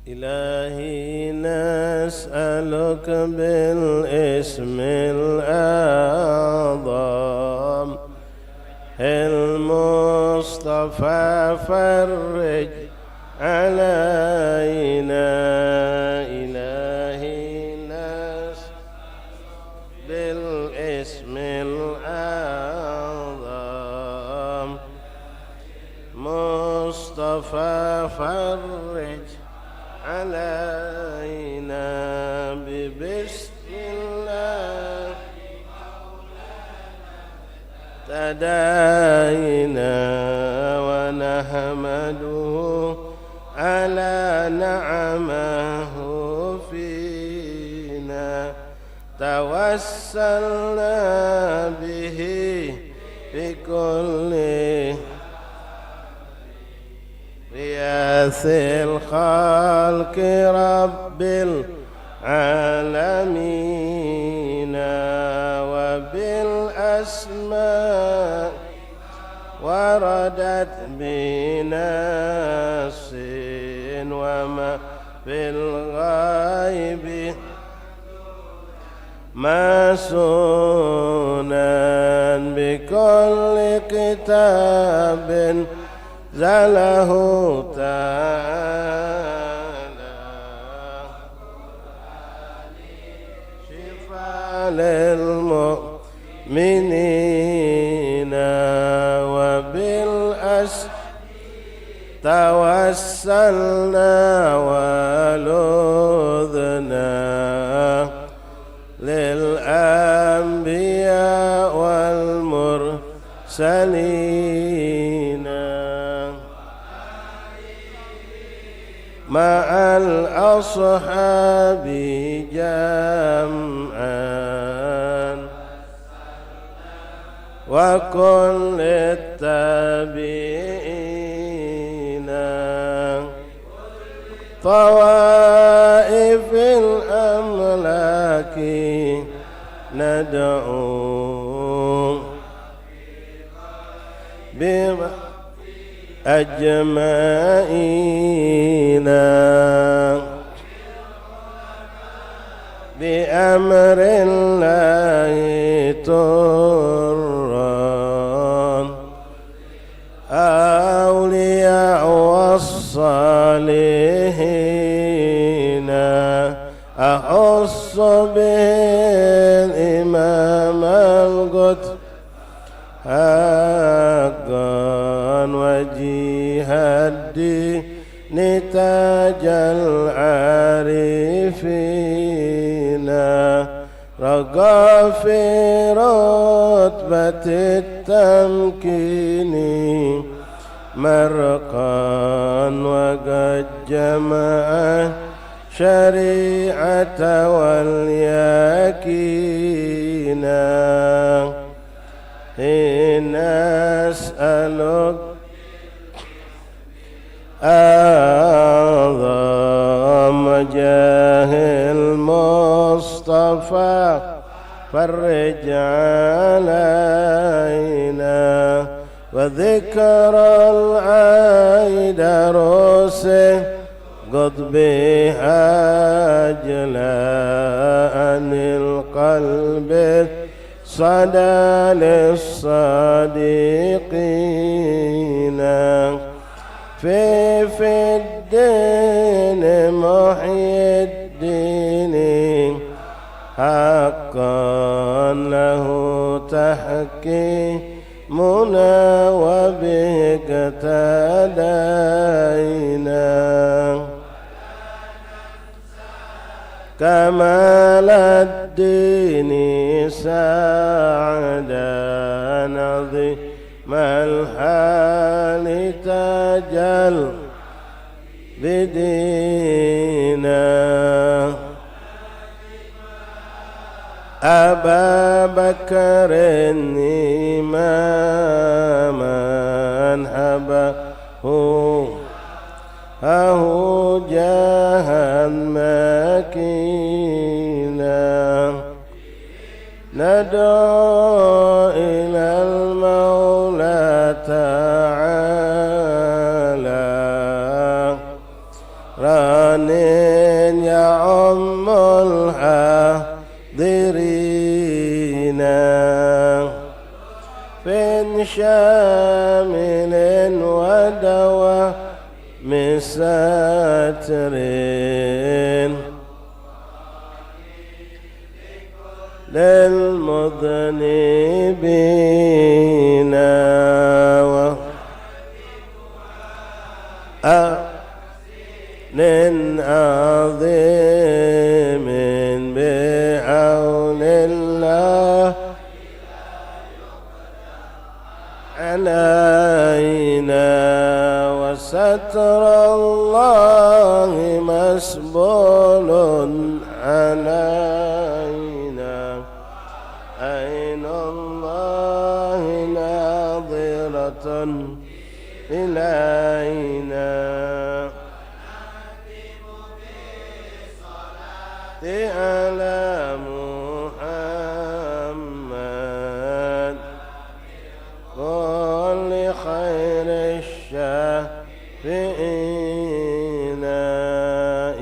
إلهي نسألك بالاسم الأعظم المصطفى فرج علينا. إلهي نسألك بالاسم الأعظم مصطفى فرج علينا ببسم الله تداينا ونحمده على نعمه فينا توسلنا به بكل رياث الخلق رب العالمين وبالأسماء وردت بنص وما بالغيب مسونا بكل كتاب زله تعالى شفاء للمؤمنين وبالأسر توسلنا ولذنا للأنبياء والمرسلين مع الأصحاب جمعا وكل التابعين طوائف الأملاك ندعو بما أجمعين بأمر الله ترى أولياء والصالحين أخص به الإمام القدس حقا وجيه الدين تاج العارفين رقى في رتبة التمكين مرقا وقد جمع شريعة واليقين إن أسألك أعظم جاه المصطفى فرج علينا وذكر العيد رسل قد بها جلاء القلب صدى للصادقين في الدين محي الدين حقا له تحكيمنا وبه اقتدينا كمال الدين سعدا نظيم الحال تجل بدينا أبا بكر إماما حبه جاها مكينا ندعو إلى المولى تعالى راني الحاضرين في شامل ودوام ساتر للمذنبين وأمن عظيم بعون الله علينا وستر الله مسبول علينا عين الله ناظرة إلينا على محمد كل خير الشافعين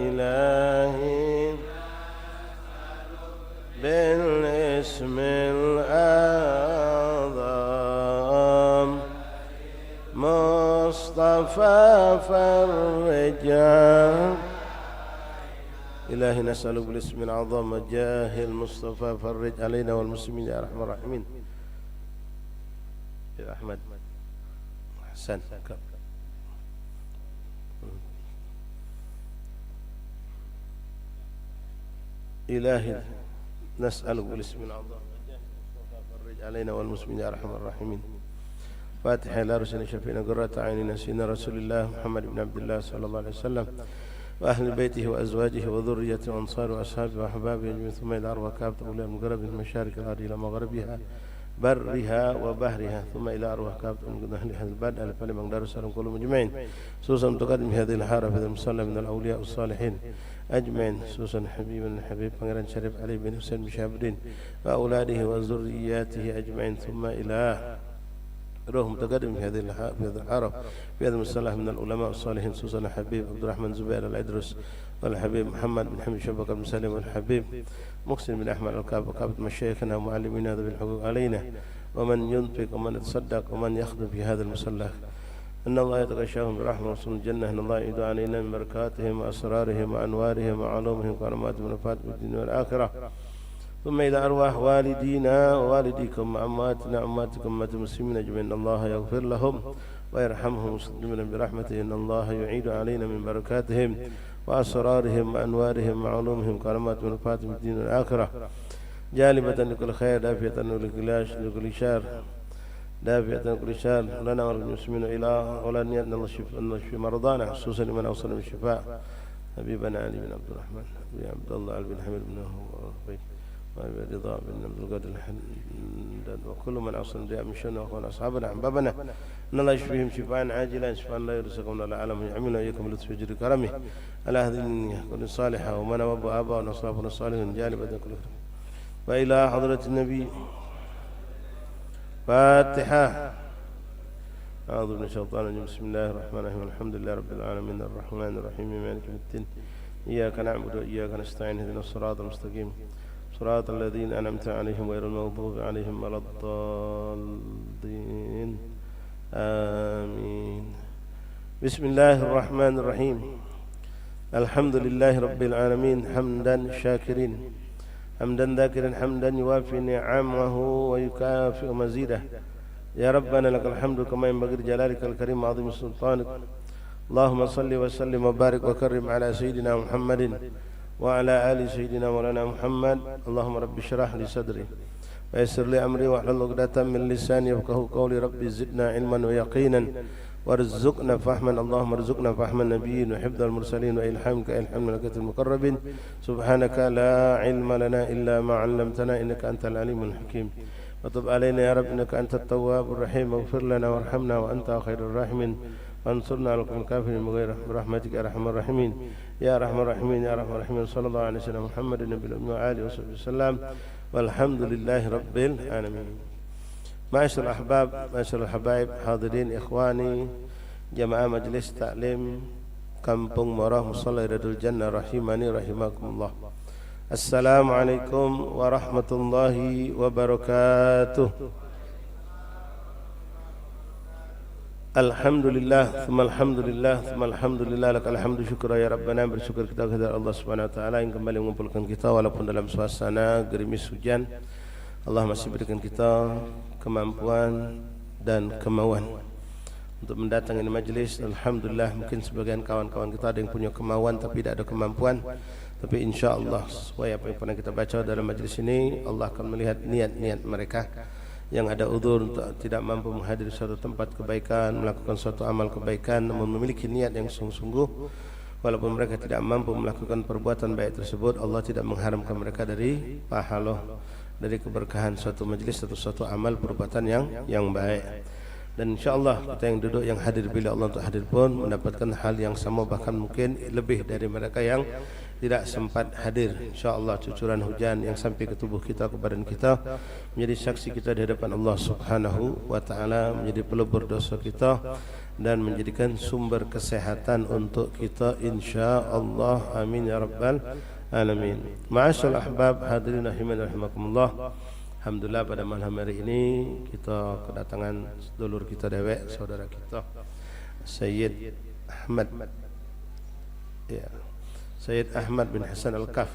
إلهي بالاسم الأعظم مصطفى فرجا إلهي نسألك بالاسم العظيم جاه المصطفى فرج علينا والمسلمين يا أرحم الراحمين. يا أحمد حسن إلهي نسألك بالاسم العظيم جاه المصطفى فرج علينا والمسلمين يا أرحم الراحمين. فاتحة إلى رسول شفينا قرة عيننا سيدنا رسول الله محمد بن عبد الله صلى الله عليه وسلم وأهل بيته وأزواجه وذريته وأنصاره وأصحابه وأحبابه أجمعين ثم إلى أرواح كافة أولياء المقرب من مشارق الأرض إلى مغربها برها وبحرها ثم إلى أرواح كافة من أهل هذا البلد ألف لمن درس لهم كلهم أجمعين خصوصا متقدم هذه الحارة في المصلى من الأولياء الصالحين أجمعين خصوصا حبيبنا الحبيب بنغران شريف علي بن حسين مشابرين وأولاده وذرياته أجمعين ثم إلى روح متقدم في هذه الحارة في هذا المصطلح من العلماء الصالحين خصوصا الحبيب عبد الرحمن زبير الأدرس والحبيب محمد بن حمد شبكة بن سالم والحبيب محسن بن أحمد الكعب وكافة مشايخنا ومعلمينا ذوي الحقوق علينا ومن ينفق ومن يتصدق ومن يخدم في هذا المصلى إن الله يتغشاهم برحمة وصول الجنة إن الله يعيد علينا من بركاتهم وأسرارهم وأنوارهم وعلومهم وكراماتهم ونفاتهم في الدنيا والآخرة ثم إلى أرواح والدينا ووالديكم وأمواتنا وأمواتكم أمة المسلمين أجمعين إن الله يغفر لهم ويرحمهم ويسلمنا برحمته إن الله يعيد علينا من بركاتهم وأسرارهم وأنوارهم وعلومهم وكراماتهم ونفاتهم في الدنيا والآخرة جالبة لكل خير دافية لكل شر دافئة لكل شر لنا وللمسلمين إلى ولا نيتنا الله يشفي مرضانا خصوصا لمن أوصل بالشفاء حبيبنا علي بن عبد الرحمن أبي عبد الله علي بن حميد بن وأبي رضا بن عبد القادر الحمدان وكل من أوصل بها من شأن وأخوان أصحابنا أحبابنا إن الله يشفيهم شفاء عاجلا شفاء لا يرزقهم ولا عالم يعملنا إياكم لطف جري كرمه على هذه كل صالحة ومن وابو آباء ونصرافنا الصالحين جانبا كل وإلى حضرة النبي فاتحة. أعوذ بالله من الشيطان الرجيم بسم الله الرحمن الرحيم الحمد لله رب العالمين الرحمن الرحيم مالك يوم الدين إياك نعبد وإياك نستعين اهدنا الصراط المستقيم صراط الذين أنعمت عليهم غير المغضوب عليهم ولا الضالين آمين. بسم الله الرحمن الرحيم الحمد لله رب العالمين حمدا شاكرين حمدا ذاكرا حمدا يوافي نعمه ويكافئ مزيده يا ربنا لك الحمد كما ينبغي لجلالك الكريم وعظيم سلطانك اللهم صل وسلم وبارك وكرم على سيدنا محمد وعلى آل سيدنا مولانا محمد. اللهم رب اشرح لي صدري ويسر لي أمري واحلل عقدة من لساني يفقهوا قولي ربي زدنا علما ويقينا وارزقنا فهما اللهم ارزقنا فهم النبيين وحفظ المرسلين وإلهامك إلهام ملائكة المقربين سبحانك لا علم لنا إلا ما علمتنا إنك أنت العليم الحكيم وتب علينا يا رب إنك أنت التواب الرحيم واغفر لنا وارحمنا وأنت خير الراحمين وانصرنا على القوم الكافرين بغير برحمتك يا أرحم الراحمين يا أرحم الراحمين يا أرحم الراحمين صلى الله عليه وسلم محمد النبي الأمي وآله وصحبه وسلم والحمد لله رب العالمين. معاشر الأحباب معاشر الحبايب حاضرين إخواني جماعة مجلس تعليم Kampung Morah Musalla Radul Jannah rahimani rahimakumullah. Assalamualaikum warahmatullahi wabarakatuh. Alhamdulillah, thumma alhamdulillah, lakal hamdu syukra ya Rabbana. Bersyukur kita kepada Allah Subhanahu wa taala yang kembali mengumpulkan kita walaupun dalam suasana gerimis hujan. Allah masih berikan kita kemampuan dan kemauan untuk mendatangi majlis. Alhamdulillah, mungkin sebagian kawan-kawan kita ada yang punya kemauan tapi tidak ada kemampuan. Tapi insya-Allah sesuai apa yang pernah kita baca dalam majlis ini, Allah akan melihat niat-niat mereka yang ada udzur untuk tidak mampu menghadiri suatu tempat kebaikan, melakukan suatu amal kebaikan, namun memiliki niat yang sungguh-sungguh. Walaupun mereka tidak mampu melakukan perbuatan baik tersebut, Allah tidak mengharamkan mereka dari pahala, dari keberkahan suatu majlis atau suatu amal perbuatan yang baik. Dan insya-Allah kita yang duduk, yang hadir bila Allah untuk hadir pun mendapatkan hal yang sama, bahkan mungkin lebih dari mereka yang tidak sempat hadir. InsyaAllah cucuran hujan yang sampai ke tubuh kita, ke badan kita, menjadi saksi kita di hadapan Allah Subhanahu wa ta'ala, menjadi pelebur dosa kita dan menjadikan sumber kesehatan untuk kita insyaAllah. Amin ya rabbal alamin. Ma'asyal ahbab hadirin rahiman rahimakumullah. Alhamdulillah pada malam hari ini kita kedatangan sedulur kita dewek, saudara kita Sayyid Ahmad, ya, Sayyid Ahmad bin Hasan Al-Kaf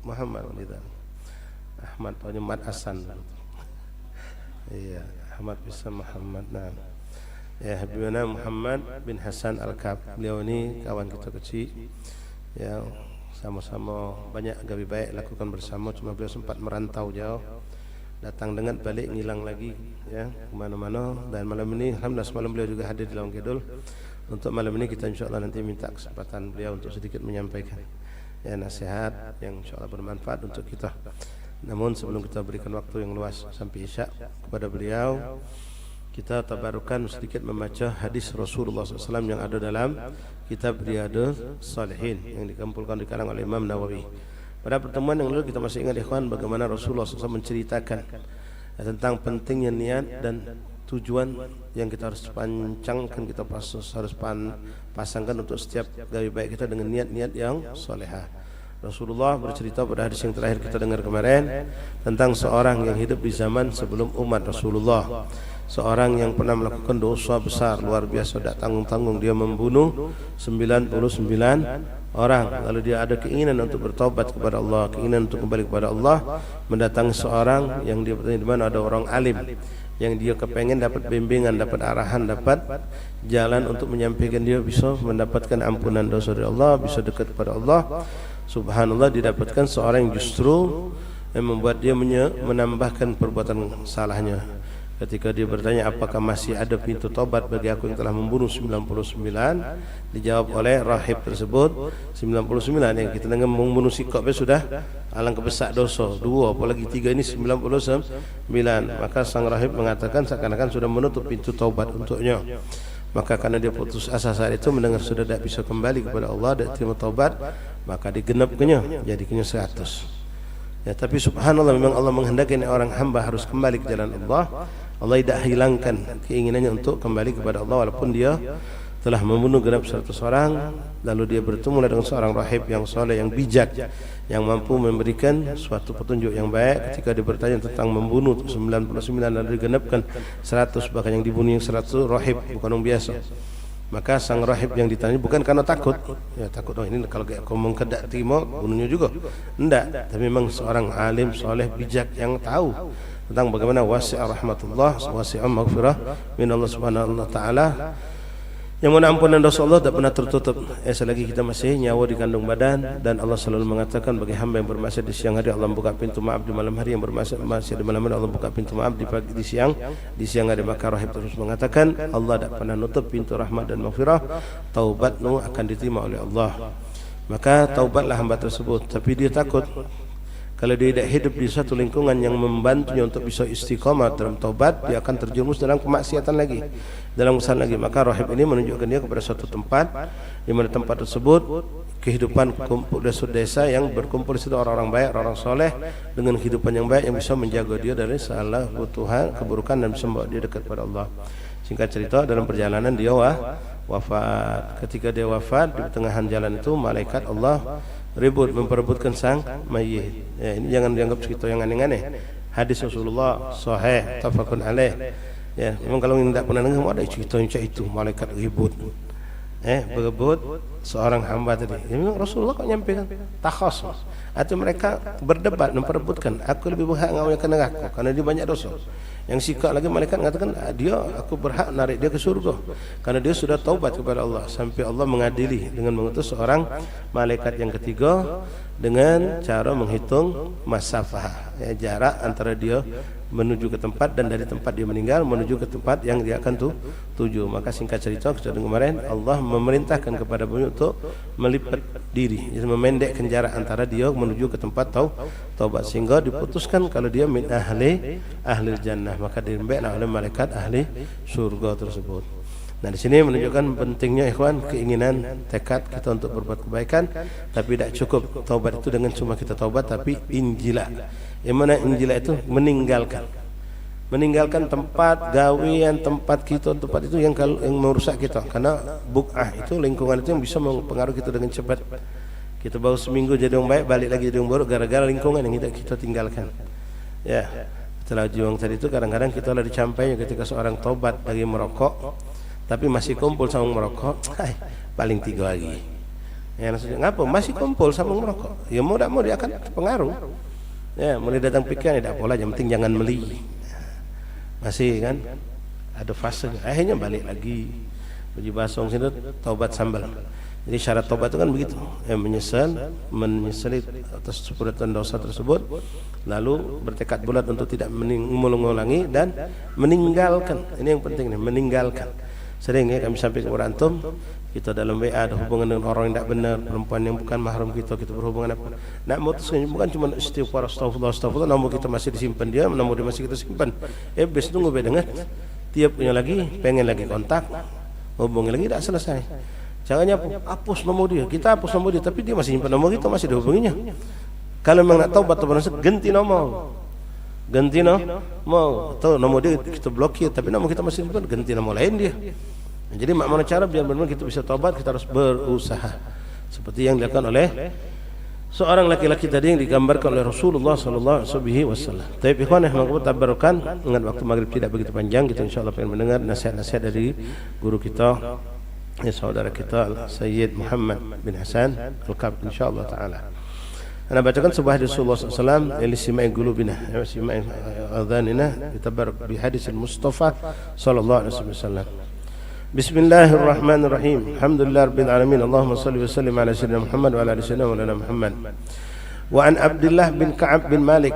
Muhammad Ahmad atau Mat Hasan. Iya, Ahmad bisa Muhammad. Nah, ya, Habibana Muhammad bin Hasan Al-Kaf. Beliau ini kawan kita kecil, ya, sama-sama banyak gawe baik lakukan bersama. Cuma beliau sempat merantau jauh, datang dengan balik ngilang lagi, ya, kemana-mana. Dan malam ini alhamdulillah semalam beliau juga hadir di Lawang Kidul. Untuk malam ini kita insyaAllah nanti minta kesempatan beliau untuk sedikit menyampaikan, ya, nasihat yang insyaAllah bermanfaat untuk kita. Namun sebelum kita berikan waktu yang luas sampai isya kepada beliau, kita tabarukan sedikit membaca hadis Rasulullah SAW yang ada dalam kitab Riyadhus Shalihin yang dikumpulkan di kalangan oleh Imam Nawawi. Pada pertemuan yang lalu kita masih ingat ikhwan bagaimana Rasulullah SAW menceritakan tentang pentingnya niat dan tujuan yang kita harus pancangkan, kita harus pasangkan untuk setiap gawe baik kita dengan niat-niat yang solehah. Rasulullah bercerita pada hadis yang terakhir kita dengar kemarin tentang seorang yang hidup di zaman sebelum umat Rasulullah, seorang yang pernah melakukan dosa besar luar biasa, tak tanggung-tanggung. Dia membunuh 99 orang. Lalu dia ada keinginan untuk bertobat kepada Allah, keinginan untuk kembali kepada Allah. Mendatangi seorang yang dia bertanya di mana ada orang alim, yang dia kepengen dapat bimbingan, dapat arahan, dapat jalan untuk menyampaikan dia bisa mendapatkan ampunan dosa dari Allah, bisa dekat kepada Allah. Subhanallah, didapatkan seorang yang justru yang membuat dia menambahkan perbuatan salahnya. Ketika dia bertanya apakah masih ada pintu tobat bagi aku yang telah membunuh 99, dijawab oleh rahib tersebut 99 yang kita dengar membunuh sikap sudah alangkah besar dosa, 2 apalagi 3 ini 99. Maka sang rahib mengatakan seakan-akan sudah menutup pintu taubat untuknya. Maka karena dia putus asa saat itu mendengar sudah tidak bisa kembali kepada Allah dan terima taubat, maka digenapkannya jadikannya 100. Ya, tapi subhanallah, memang Allah menghendaki orang hamba harus kembali ke jalan Allah. Allah tidak hilangkan keinginannya untuk kembali kepada Allah walaupun dia telah membunuh genap 100 orang. Lalu dia bertemu dengan seorang rahib yang soleh, yang bijak, yang mampu memberikan suatu petunjuk yang baik. Ketika dia bertanya tentang membunuh 99 lalu digenapkan 100, bahkan yang dibunuh yang 100 rahib, bukan orang biasa. Maka sang rahib yang ditanya bukan karena takut, ya takut oh ini kalau kayak ngomong kedak timo bunuhnya juga, enggak, tapi memang seorang alim soleh bijak yang tahu tentang bagaimana wasi'ah rahmatullah, wasi'ah maghfirah min Allah Subhanahu wa taala, yang mana ampunan dosa Allah tak pernah tertutup. Selagi kita masih nyawa di kandung badan, dan Allah selalu mengatakan bagi hamba yang bermaksiat di siang hari Allah buka pintu maaf, di malam hari yang bermaksiat di malam hari Allah buka pintu maaf, di pagi di siang hari. Maka rahib terus mengatakan Allah tak pernah nutup pintu rahmat dan maghfirah, taubatmu akan diterima oleh Allah. Maka taubatlah hamba tersebut, tapi dia takut kalau dia tidak hidup di satu lingkungan yang membantunya untuk bisa istiqamah dalam taubat, dia akan terjerumus dalam kemaksiatan lagi, dalam kesalahan lagi. Maka rahib ini menunjukkan dia kepada suatu tempat, di mana tempat tersebut kehidupan kumpul desa yang berkumpul di situ orang-orang baik, orang soleh dengan kehidupan yang baik yang bisa menjaga dia dari salah butuhan, keburukan, dan bisa membawa dia dekat kepada Allah. Singkat cerita, dalam perjalanan dia wafat. Ketika dia wafat, di pertengahan jalan itu malaikat Allah ribut memperebutkan sang mayit. Ya, ini jangan dianggap cerita yang aneh-aneh. Hadis Rasulullah sahih tafaqun alaih. Ya, memang kalau tidak pernah dengar ada cerita macam itu, malaikat ribut. Berebut seorang hamba tadi. Ya, memang Rasulullah kok nyampaikan takhasus. Atau mereka berdebat memperebutkan, aku lebih berhak ngawin ke neraka karena dia banyak dosa. Yang sikap lagi malaikat mengatakan aku berhak narik dia ke surga karena dia sudah taubat kepada Allah. Sampai Allah mengadili dengan mengutus seorang malaikat yang ketiga dengan cara menghitung masafah, jarak antara dia menuju ke tempat dan dari tempat dia meninggal menuju ke tempat yang dia akan tuju. Maka singkat cerita kita dengar kemarin, Allah memerintahkan kepada bumi untuk melipat diri, jadi memendekkan jarak antara dia menuju ke tempat taubat, sehingga diputuskan kalau dia min ahli jannah, maka dirembeklah oleh malaikat ahli surga tersebut. Nah, di sini menunjukkan pentingnya ikhwan keinginan tekad kita untuk berbuat kebaikan, tapi tidak cukup taubat itu dengan cuma kita taubat, tapi injilah. Yang mana injilah itu meninggalkan tempat gawean, tempat kita, tempat itu yang merusak kita. Karena buk'ah itu, lingkungan itu yang bisa mempengaruhi kita dengan cepat. Kita baru seminggu jadi orang baik, balik lagi jadi orang buruk gara-gara lingkungan yang kita tinggalkan. Ya, setelah juang tadi itu kadang-kadang kita lah dicampainya ketika seorang taubat dari merokok, tapi masih kumpul sama merokok, paling 3 hari. Ya, maksudnya ngapa? Masih kumpul sama merokok. Ya mau tak mau dia akan terpengaruh. Ya, mulai datang pikiran tidak pola, yang penting jangan beli. Masih kan ada fase, akhirnya balik lagi. Baju basong sini taubat sambal. Jadi syarat taubat itu kan begitu. Menyesali atas perbuatan dosa tersebut, lalu bertekad bulat untuk tidak mengulangi dan meninggalkan. Ini yang penting nih, meninggalkan. Sering ya kami sampaikan kepada antum, kita dalam WA ada hubungan dengan orang yang tidak benar, perempuan yang bukan mahram kita berhubungan apa. Nak mutuskan bukan cuma istighfar astagfirullah, nomor kita masih disimpan dia, nomor dia masih kita simpan. Bes tunggu dengar. Tiap punya lagi, pengen lagi kontak, hubungi lagi tidak selesai. Caranya hapus nomor dia, kita hapus nomor dia, tapi dia masih simpan nomor kita, masih dihubunginya. Kalau memang nak taubat ganti nomor. Ganti mau tahu nomor dia kita blokir, tapi nomor kita masih simpan, ganti nomor lain dia. Jadi mana cara biar benar kita bisa taubat, kita harus berusaha seperti yang dilakukan oleh seorang laki-laki tadi yang digambarkan oleh Rasulullah sallallahu alaihi wasallam. Tapi ikhwan yang kita tabarrukan, ingat waktu maghrib tidak begitu panjang, kita insyaallah pengen mendengar nasihat-nasihat dari guru kita, saudara kita Sayyid Muhammad bin Hasan Al-Kab insyaallah taala. Ana bacakan sebuah hadis Rasulullah sallallahu alaihi wasallam yang qulubina sima'i adhanina ditabarruk bi hadis al-Mustafa sallallahu alaihi wasallam. Bismillahirrahmanirrahim. Alhamdulillah rabbil alamin. Allahumma shalli wa sallim ala sayyidina Muhammad wa ala ali sayyidina Maulana Muhammad. Wa an Abdullah bin Ka'ab bin Malik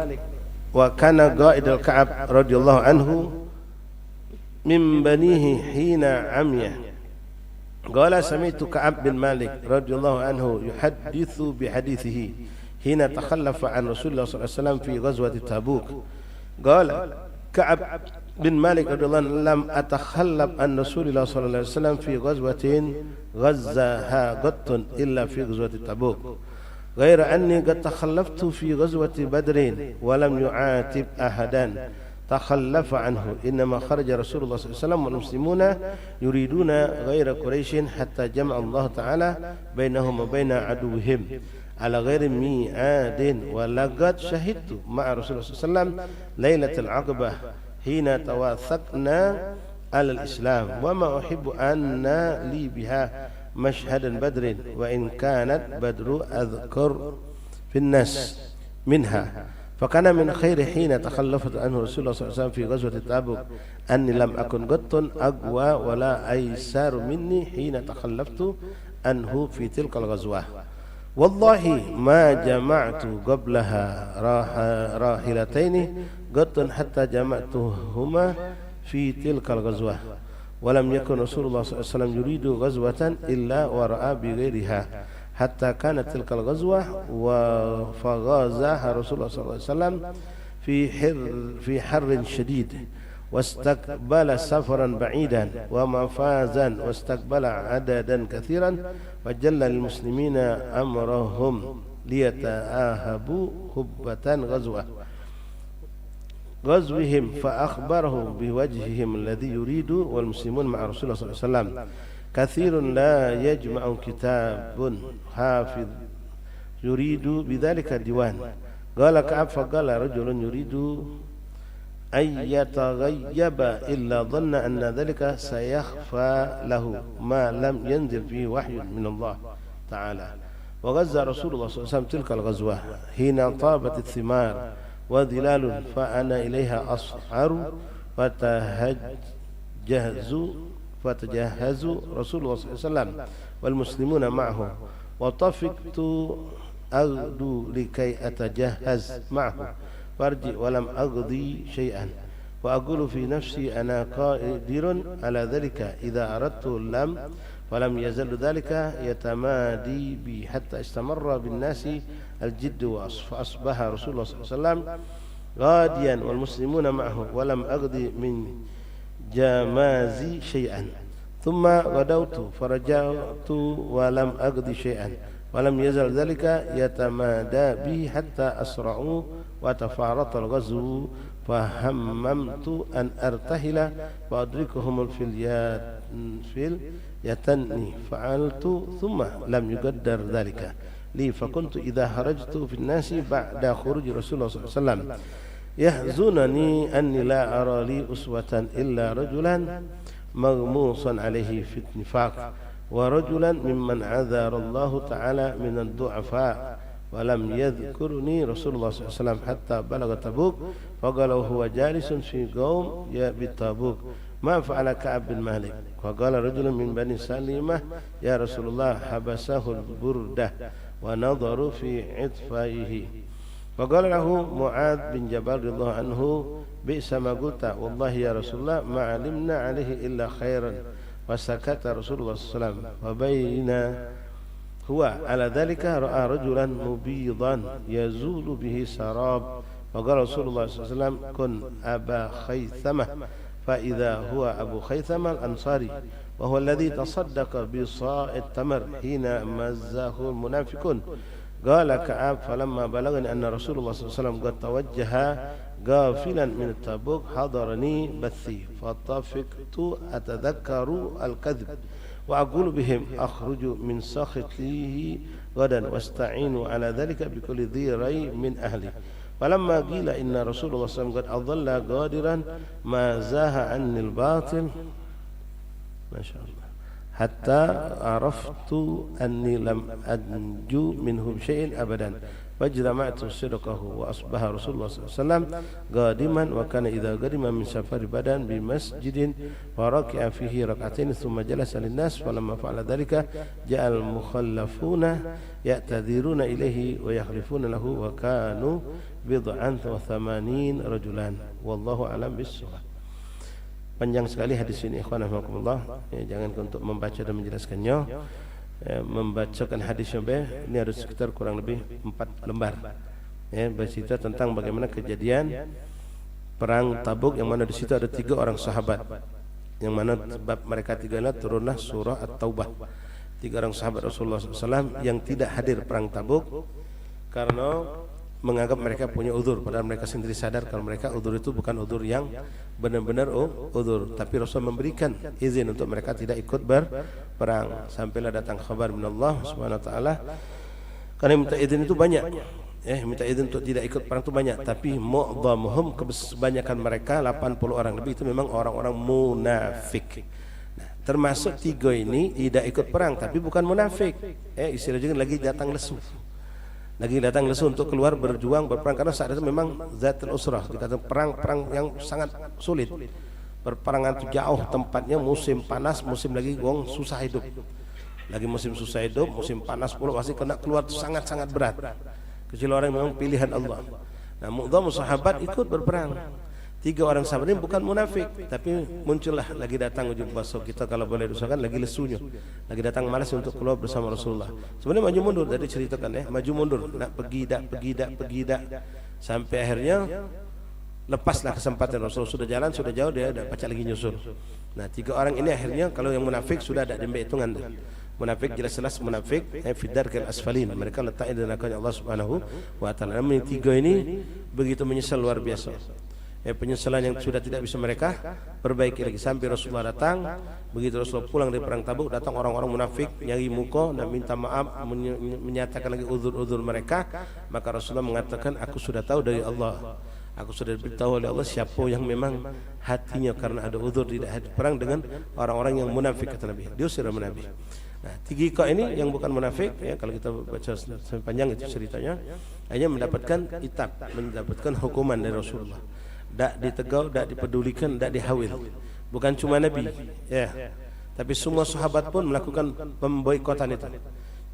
wa kana qa'id al-Ka'ab radhiyallahu anhu min banihi hina amiyah. Qala sami'tu Ka'ab bin Malik radhiyallahu anhu yuhaddithu bi hadithihi hina takhallafa an Rasulullah sallallahu alaihi wasallam fi ghazwati Tabuk. Qala Ka'ab bin Malik radhiyallahu anhu lam atakhallaf an Rasulullah sallallahu alaihi wasallam fi ghazwatin ghazzaha qattun illa fi ghazwati Tabuk. Ghaira anni qad takhallaftu fi ghazwati Badrin wa lam yu'atib ahadan takhallafa anhu. Innama kharaja Rasulullah sallallahu alaihi wasallam wal muslimuna yuriduna ghaira Quraisyin hatta jama'a Allah ta'ala bainahum wa baina aduwwihim ala ghairi mi'adin wa laqad shahidtu ma'a Rasulullah sallallahu alaihi wasallam lailatul aqbah hina tawathaqna ala al-islam wa ma uhibbu anna li biha mashhadan badrin wa in kanat badru adhkur fi an-nas minha فكان من خير حين تخلفت عنه رسول الله صلى الله عليه وسلم في غزوة تبوك أني لم أكن قط أقوى ولا أيسر مني حين تخلفت عنه في تلك الغزوة والله ما جمعت قبلها راحلتين قط حتى جمعتهما في تلك الغزوة ولم يكن رسول الله صلى الله عليه وسلم يريد غزوة إلا ورأى بغيرها حتى كانت تلك الغزوة فغازاها رسول الله صلى الله عليه وسلم في حر شديد واستقبل سفرا بعيدا ومفازا واستقبل عددا كثيرا وجل للمسلمين أمرهم ليتآهبوا هبة غزوهم فأخبره بوجههم الذي يريد والمسلمون مع رسول الله صلى الله عليه وسلم كثير لا يجمع كتاب حافظ يريد بذلك الديوان. قال كعب فقال رجل يريد أن يتغيب إلا ظن أن ذلك سيخفى له ما لم ينزل فيه وحي من الله تعالى. وغزا رسول الله صلى الله عليه وسلم تلك الغزوة حين طابت الثمار وظلال فأنا إليها أسعر فتجهز رسول الله صلى الله عليه وسلم والمسلمون معه وطفقت أغدو لكي أتجهز معه فارجع ولم أقضي شيئا وأقول في نفسي أنا قادر على ذلك إذا أردت فلم يزل ذلك يتمادي بي حتى استمر بالناس الجد فأصبح رسول الله صلى الله عليه وسلم غاديا والمسلمون معه ولم أقضي من جمازي شيئا ثم غدوت فرجعت ولم أقضي شيئا ولم يزل ذلك يتمادى بي حتى أسرعوا وتفارط الغزو فهممت أن أرتحل فأدركهم الفليتني فعلت ثم لم يقدر ذلك لي فكنت إذا خرجت في الناس بعد خروج رسول الله صلى الله عليه وسلم يحزنني أني لا أرى لي أسوة إلا رجلا مغموصا عليه في النفاق ورجلا ممن عذر الله تعالى من الضعفاء ولم يذكرني رسول الله صلى الله عليه وسلم حتى بلغ تبوك فقال وهو جالس في قوم بالتبوك ما فعل كعب بن مالك فقال رجل من بني سلمة يا رسول الله حبسه البردة ونظروا في عطفيه فقال له معاذ بن جبل رضي الله عنه بئس ما قلت والله يا رسول الله ما علمنا عليه إلا خيرا وسكت رسول الله صلى الله عليه وسلم وبين هو على ذلك رأى رجلا مبيضا يزول به سراب فقال رسول الله صلى الله عليه وسلم كن أبا خيثمة فإذا هو أبو خيثمة الأنصاري وهو الذي تصدق بصاع التمر حين مزه المنافقون. قال كعب فلما بلغني أن رسول الله صلى الله عليه وسلم قد توجه غافلا من التبوك حضرني بثي فطفقت أتذكر الكذب وأقول بهم أخرج من سخطه غدا واستعينوا على ذلك بكل ذي ري من أهلي. فلما قيل إن رسول الله صلى الله عليه وسلم قد أضل قادرا ما زاه عني الباطل ما شاء الله حتى عرفت أني لم أنجو منه بشيء أبدا فاجتمعت صدقه وأصبح رسول الله صلى الله عليه وسلم قادما وكان إذا قدم من سفر بدن بمسجد وركع فيه ركعتين ثم جلس للناس فلما فعل ذلك جاء المخلفون يعتذرون إليه ويحلفون له وكانوا بضعا وثمانين رجلا والله أعلم بالصواب. Panjang sekali hadis ini ikhwan rahimakumullah ya, jangan untuk membaca dan menjelaskannya membacakan hadisnya ini harus sekitar kurang lebih 4 lembar ya, bercerita tentang bagaimana kejadian perang Tabuk yang mana di situ ada 3 orang sahabat yang mana sebab mereka 3 turunlah surah At-Taubah. 3 orang sahabat Rasulullah SAW yang tidak hadir perang Tabuk karena menganggap mereka punya udzur padahal mereka sendiri sadar kalau mereka udzur itu bukan udzur yang benar-benar udzur, tapi Rasul memberikan izin untuk mereka tidak ikut berperang. Sampailah datang kabar min Allah Subhanahu wa taala. Karena minta izin itu banyak. Minta izin untuk tidak ikut perang itu banyak, tapi mu'dhamuhum kebanyakan mereka 80 orang lebih itu memang orang-orang munafik. Nah, termasuk 3 ini tidak ikut perang tapi bukan munafik. Istilahnya lagi datang lesu. Lagi datang lesu untuk keluar berjuang berperang karena saat itu memang zatul usrah dikatakan perang yang sangat sulit. Perperangan itu jauh tempatnya, musim panas, musim lagi wong susah hidup. Lagi musim susah hidup, musim panas pula masih kena keluar sangat-sangat berat. Kecuali orang memang pilihan Allah. Nah, mu'dhamu sahabat ikut berperang. 3 orang sahabat ini bukan munafik, tapi muncullah lagi datang ujung basok kita kalau boleh diusahakan lagi lesunya, lagi datang malas untuk keluar bersama Rasulullah. Sebenarnya maju mundur tadi ceritakan maju mundur, nak pergi dak sampai akhirnya lepaslah kesempatan Rasul sudah jalan sudah jauh dia ada pacak lagi nyusul. Nah 3 orang ini akhirnya kalau yang munafik sudah ada dembe hitungan. Munafik jelas-jelas munafik fidar kal asfalin, mereka letaknya di neraka Allah Subhanahu wa taala. Namun 3 ini begitu menyesal luar biasa. penyesalan yang sudah tidak bisa mereka perbaiki lagi. Sampai Rasulullah datang, begitu Rasulullah pulang dari perang Tabuk, datang orang-orang munafik nyari muka dan minta maaf, menyatakan lagi uzur-uzur mereka. Maka Rasulullah mengatakan, aku sudah tahu dari Allah, aku sudah diberitahu oleh Allah siapa yang memang hatinya karena ada uzur tidak hadir perang dengan orang-orang yang munafik, kata Nabi. Diusir oleh Nabi. Nah, tiga ini yang bukan munafik, ya, kalau kita baca sampai panjang itu ceritanya, hanya mendapatkan itab, mendapatkan hukuman dari Rasulullah. Tak ditegur, tak dipedulikan, tak dihawil. Bukan cuma Nabi, ya, tapi semua sahabat pun melakukan pemboikotan itu.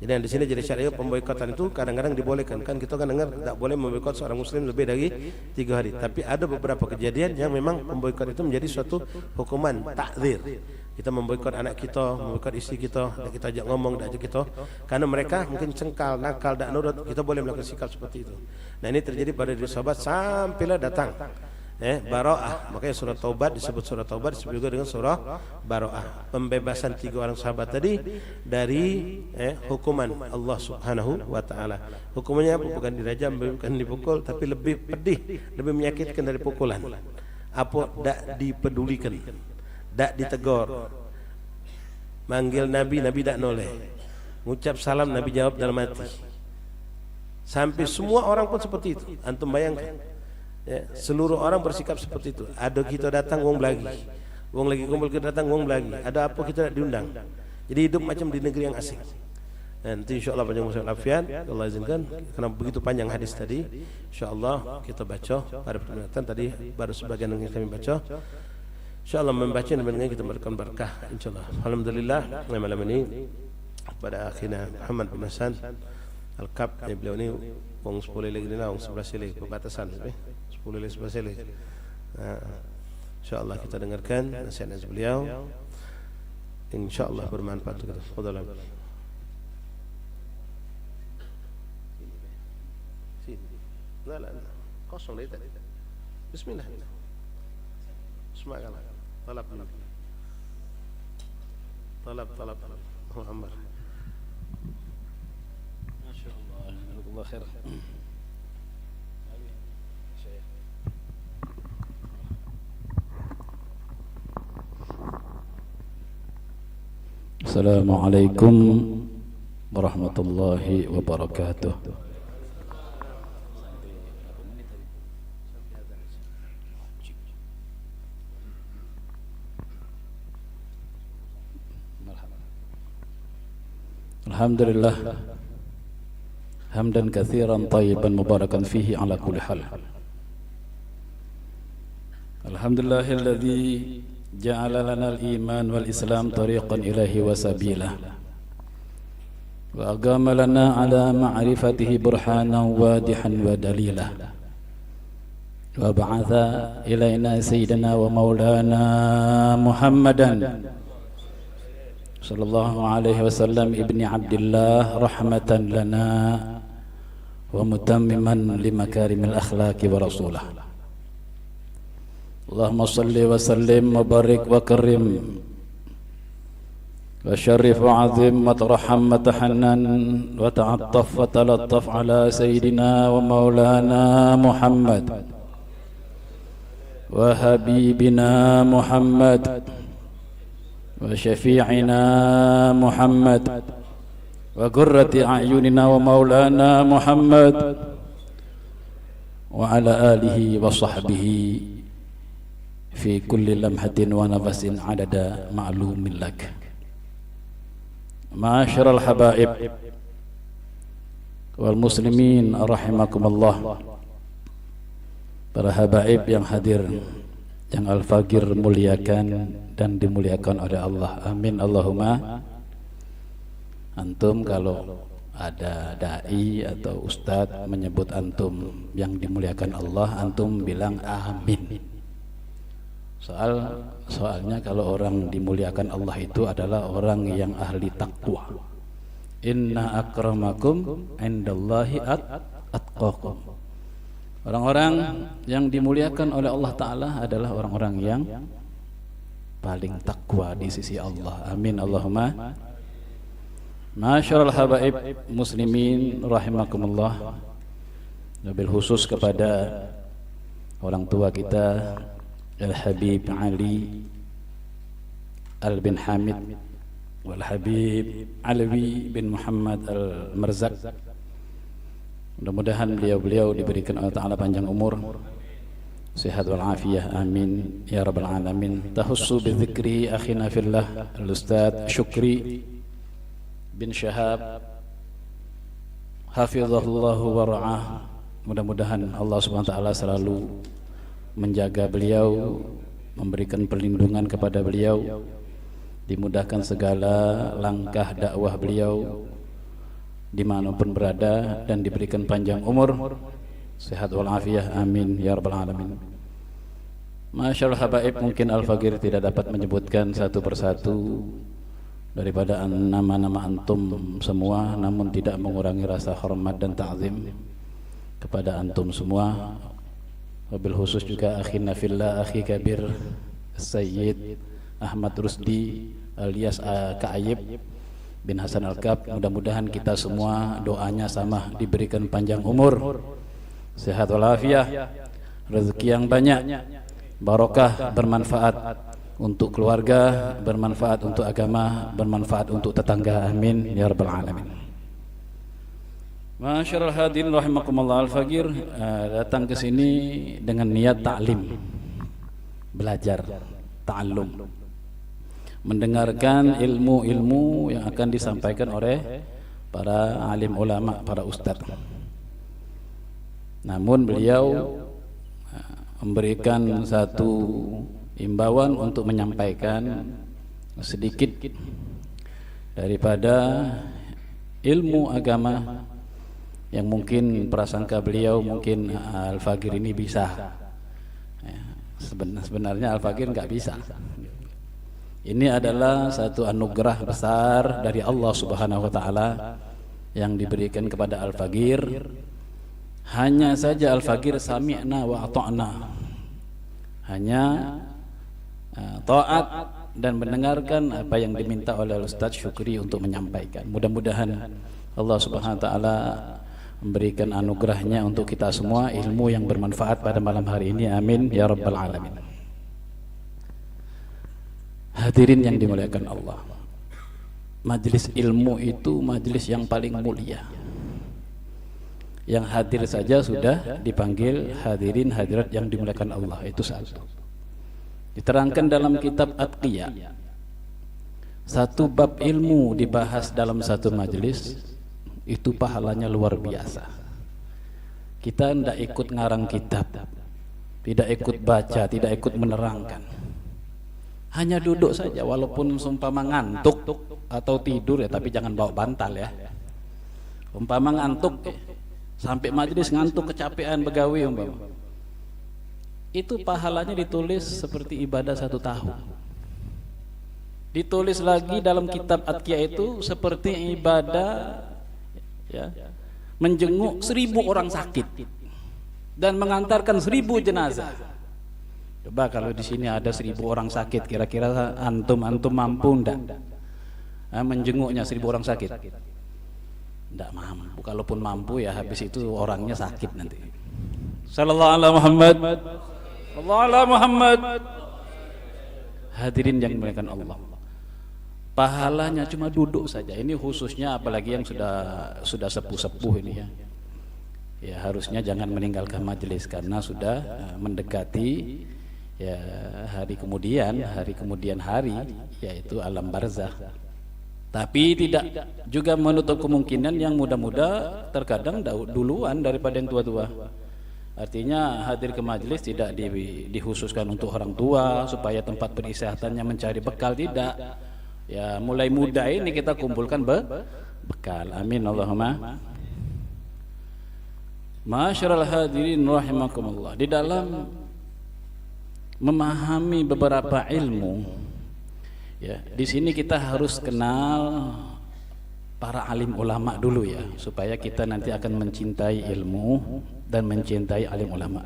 Jadi di sini jadi syariat pemboikotan itu kadang-kadang dibolehkan. Kan kita kan dengar tak boleh memboikot seorang muslim lebih dari 3 hari. Tapi ada beberapa kejadian yang memang pemboikot itu menjadi suatu hukuman takzir. Kita memboikot anak kita, memboikot istri kita, tak kita ajak ngomong, tak ajak kita, karena mereka mungkin cengkal, nakal, tak nurut, kita boleh melakukan sikap seperti itu. Nah, ini terjadi pada diri sahabat sampailah datang Bara'ah. Makanya surah Taubat disebut surah Taubat, disebut juga dengan surah Bara'ah. Pembebasan 3 orang sahabat tadi dari hukuman Allah Subhanahu wa taala. Hukumannya bukan dirajam, bukan dipukul, tapi lebih pedih, lebih menyakitkan dari pukulan. Apa? Tak dipedulikan, tak ditegur. Manggil Nabi, Nabi tak noleh. Ngucap salam, Nabi jawab dalam hati. Sampai semua orang pun seperti itu. Antum bayangkan, ya, seluruh orang bersikap seperti itu. Ada kita datang, wong lagi kumpul, kita datang, wong lagi. Ada apa kita tak diundang. Jadi hidup macam di negeri yang asing. Nanti insyaallah panjang umur afiat, Allah izinkan, karena begitu panjang hadis tadi, insyaallah kita baca pada pertemuan tadi, baru sebagian yang kami baca. InsyaAllah membaca dan mendengar kita berikan berkah, insyaAllah. Alhamdulillah, malam ini pada akhirnya Muhammad bin Hasan Al-Kab, beliau ini wong 10 lagi ni lah, wong 11 lagi perbatasan, 10 lagi 11 lagi. InsyaAllah kita dengarkan nasihat beliau, InsyaAllah bermanfaat untuk kita. Fadhalah. La, kosong lagi tadi. Bismillah. Bismillah. Talab Muhammad. Masyaallah, jazakallahu khair. Assalamualaikum warahmatullahi wabarakatuh. Alhamdulillah hamdan katsiran tayyiban mubarakan fihi ala kulli hal. Alhamdulillahilladzi ja'ala lana al-iman wal islam tariqan ilahi wa sabila wa agama lana ala ma'rifatihi burhanan wadihan wa dalila wa ba'atha ilaina sayyidina wa maulana Muhammadan sallallahu alaihi wasallam ibni Abdillah rahmatan lana wa mutammiman limakarimil akhlaqi wa rasulah. Allahumma salli wa sallim wa barik wa karim wa syarif wa azim wa tarham wa tahannan wa ta'attaf wa talattaf ala sayyidina wa maulana Muhammad wa habibina Muhammad wa syafi'ina Muhammad wa qurrati a'yunina wa maulana Muhammad wa ala alihi wa sahbihi fi kulli lamhatin wa nafasin adada ma'lumin lak. Ma'asyiral habaib wal muslimin rahimakumullah. Para habaib yang hadir, yang Al-Fagir muliakan dan dimuliakan oleh Allah. Amin Allahumma. Antum kalau ada dai atau ustadz menyebut antum yang dimuliakan Allah, antum bilang amin. Soalnya kalau orang dimuliakan Allah itu adalah orang yang ahli takwa. Inna akramakum indallahi atqakum. Orang-orang yang dimuliakan oleh Allah Ta'ala adalah orang-orang yang paling takwa di sisi Allah. Amin Allahumma. Masyarul habaib muslimin rahimakumullah. Wabil khusus kepada orang tua kita Al-Habib Ali Al-bin Hamid Wal-Habib Alwi bin Muhammad Al-Marzak. Mudah-mudahan beliau diberikan Allah Ta'ala panjang umur, sehat wal-afiyah, amin ya rabbal alamin. Tahussu bidzikri akhina fillah Al-Ustadz Syukri bin Syahab hafizahullahu wa ra'ah. Mudah-mudahan Allah Subhanahu wa taala selalu menjaga beliau, memberikan perlindungan kepada beliau, dimudahkan segala langkah dakwah beliau dimanapun berada, dan diberikan panjang umur, sehat wal-afiyah, amin ya rabbal alamin. Masyaallah habaib, mungkin Al-Faqir tidak dapat menyebutkan satu persatu daripada nama-nama antum semua, namun tidak mengurangi rasa hormat dan ta'zim kepada antum semua, wabil khusus juga akhina fillah akhi kabir Sayyid Ahmad Rusdi alias Ka'ayib bin Hasan Al-Kab. Mudah-mudahan kita semua doanya sama, diberikan panjang umur, sehat walafiat, rezeki yang banyak, barokah, bermanfaat untuk keluarga, bermanfaat untuk agama, bermanfaat untuk tetangga, amin ya rabbal alamin. Masyaallah hadirin rahimakumullah, Al-Faqir datang ke sini dengan niat ta'lim, belajar, ta'allum, mendengarkan ilmu-ilmu yang akan disampaikan oleh para alim ulama, para ustadz. Namun beliau memberikan satu imbauan untuk menyampaikan sedikit daripada ilmu agama yang mungkin prasangka beliau mungkin Al-Faqir ini bisa. Sebenarnya Al-Faqir nggak bisa. Ini adalah satu anugerah besar dari Allah Subhanahu wa taala yang diberikan kepada Al-Faqir. Hanya saja Al-Faqir sami'na wa ata'na, hanya taat dan mendengarkan apa yang diminta oleh Ustadz Syukri untuk menyampaikan. Mudah-mudahan Allah Subhanahu wa taala memberikan anugerahnya untuk kita semua ilmu yang bermanfaat pada malam hari ini, amin ya rabbal alamin. Hadirin yang dimuliakan Allah, majelis ilmu itu majelis yang paling mulia. Yang hadir saja sudah dipanggil hadirin hadirat yang dimuliakan Allah, itu satu. Diterangkan dalam kitab Atqiyah, satu bab ilmu dibahas dalam satu majelis itu pahalanya luar biasa. Kita tidak ikut ngarang kitab, tidak ikut baca, tidak ikut menerangkan, hanya duduk saja, walaupun umpama ngantuk atau tidur ya, tapi jangan bawa bantal ya. Umpama ngantuk sampai majelis ngantuk, kecapean begawi umpama, itu pahalanya ditulis seperti ibadah 1 tahun. Ditulis lagi dalam kitab Atqiyah itu seperti ibadah ya, menjenguk 1000 orang sakit dan mengantarkan 1000 jenazah. Coba kalau di sini ada 1000 orang sakit, kira-kira antum mampu enggak menjenguknya 1000 orang sakit? Enggak mampu. Kalaupun mampu ya habis itu orangnya sakit nanti. Sallallahu alaihi Muhammad, sallallahu alaihi Muhammad. Hadirin yang dimuliakan Allah, pahalanya cuma duduk saja. Ini khususnya apalagi yang sudah sepuh-sepuh ini ya. Ya harusnya jangan meninggalkan majelis karena sudah mendekati ya hari kemudian hari yaitu alam barzakh. Tapi tidak juga menutup kemungkinan yang muda-muda terkadang duluan daripada yang tua-tua. Artinya hadir ke majelis tidak dikhususkan untuk orang tua supaya tempat peristihatannya mencari bekal, tidak. Ya mulai muda ini kita kumpulkan bekal. Amin Allahumma. Masyarul hadirin rahimakumullah, di dalam memahami beberapa ilmu ya, di sini kita harus kenal para alim ulama dulu ya, supaya kita nanti akan mencintai ilmu dan mencintai alim ulama.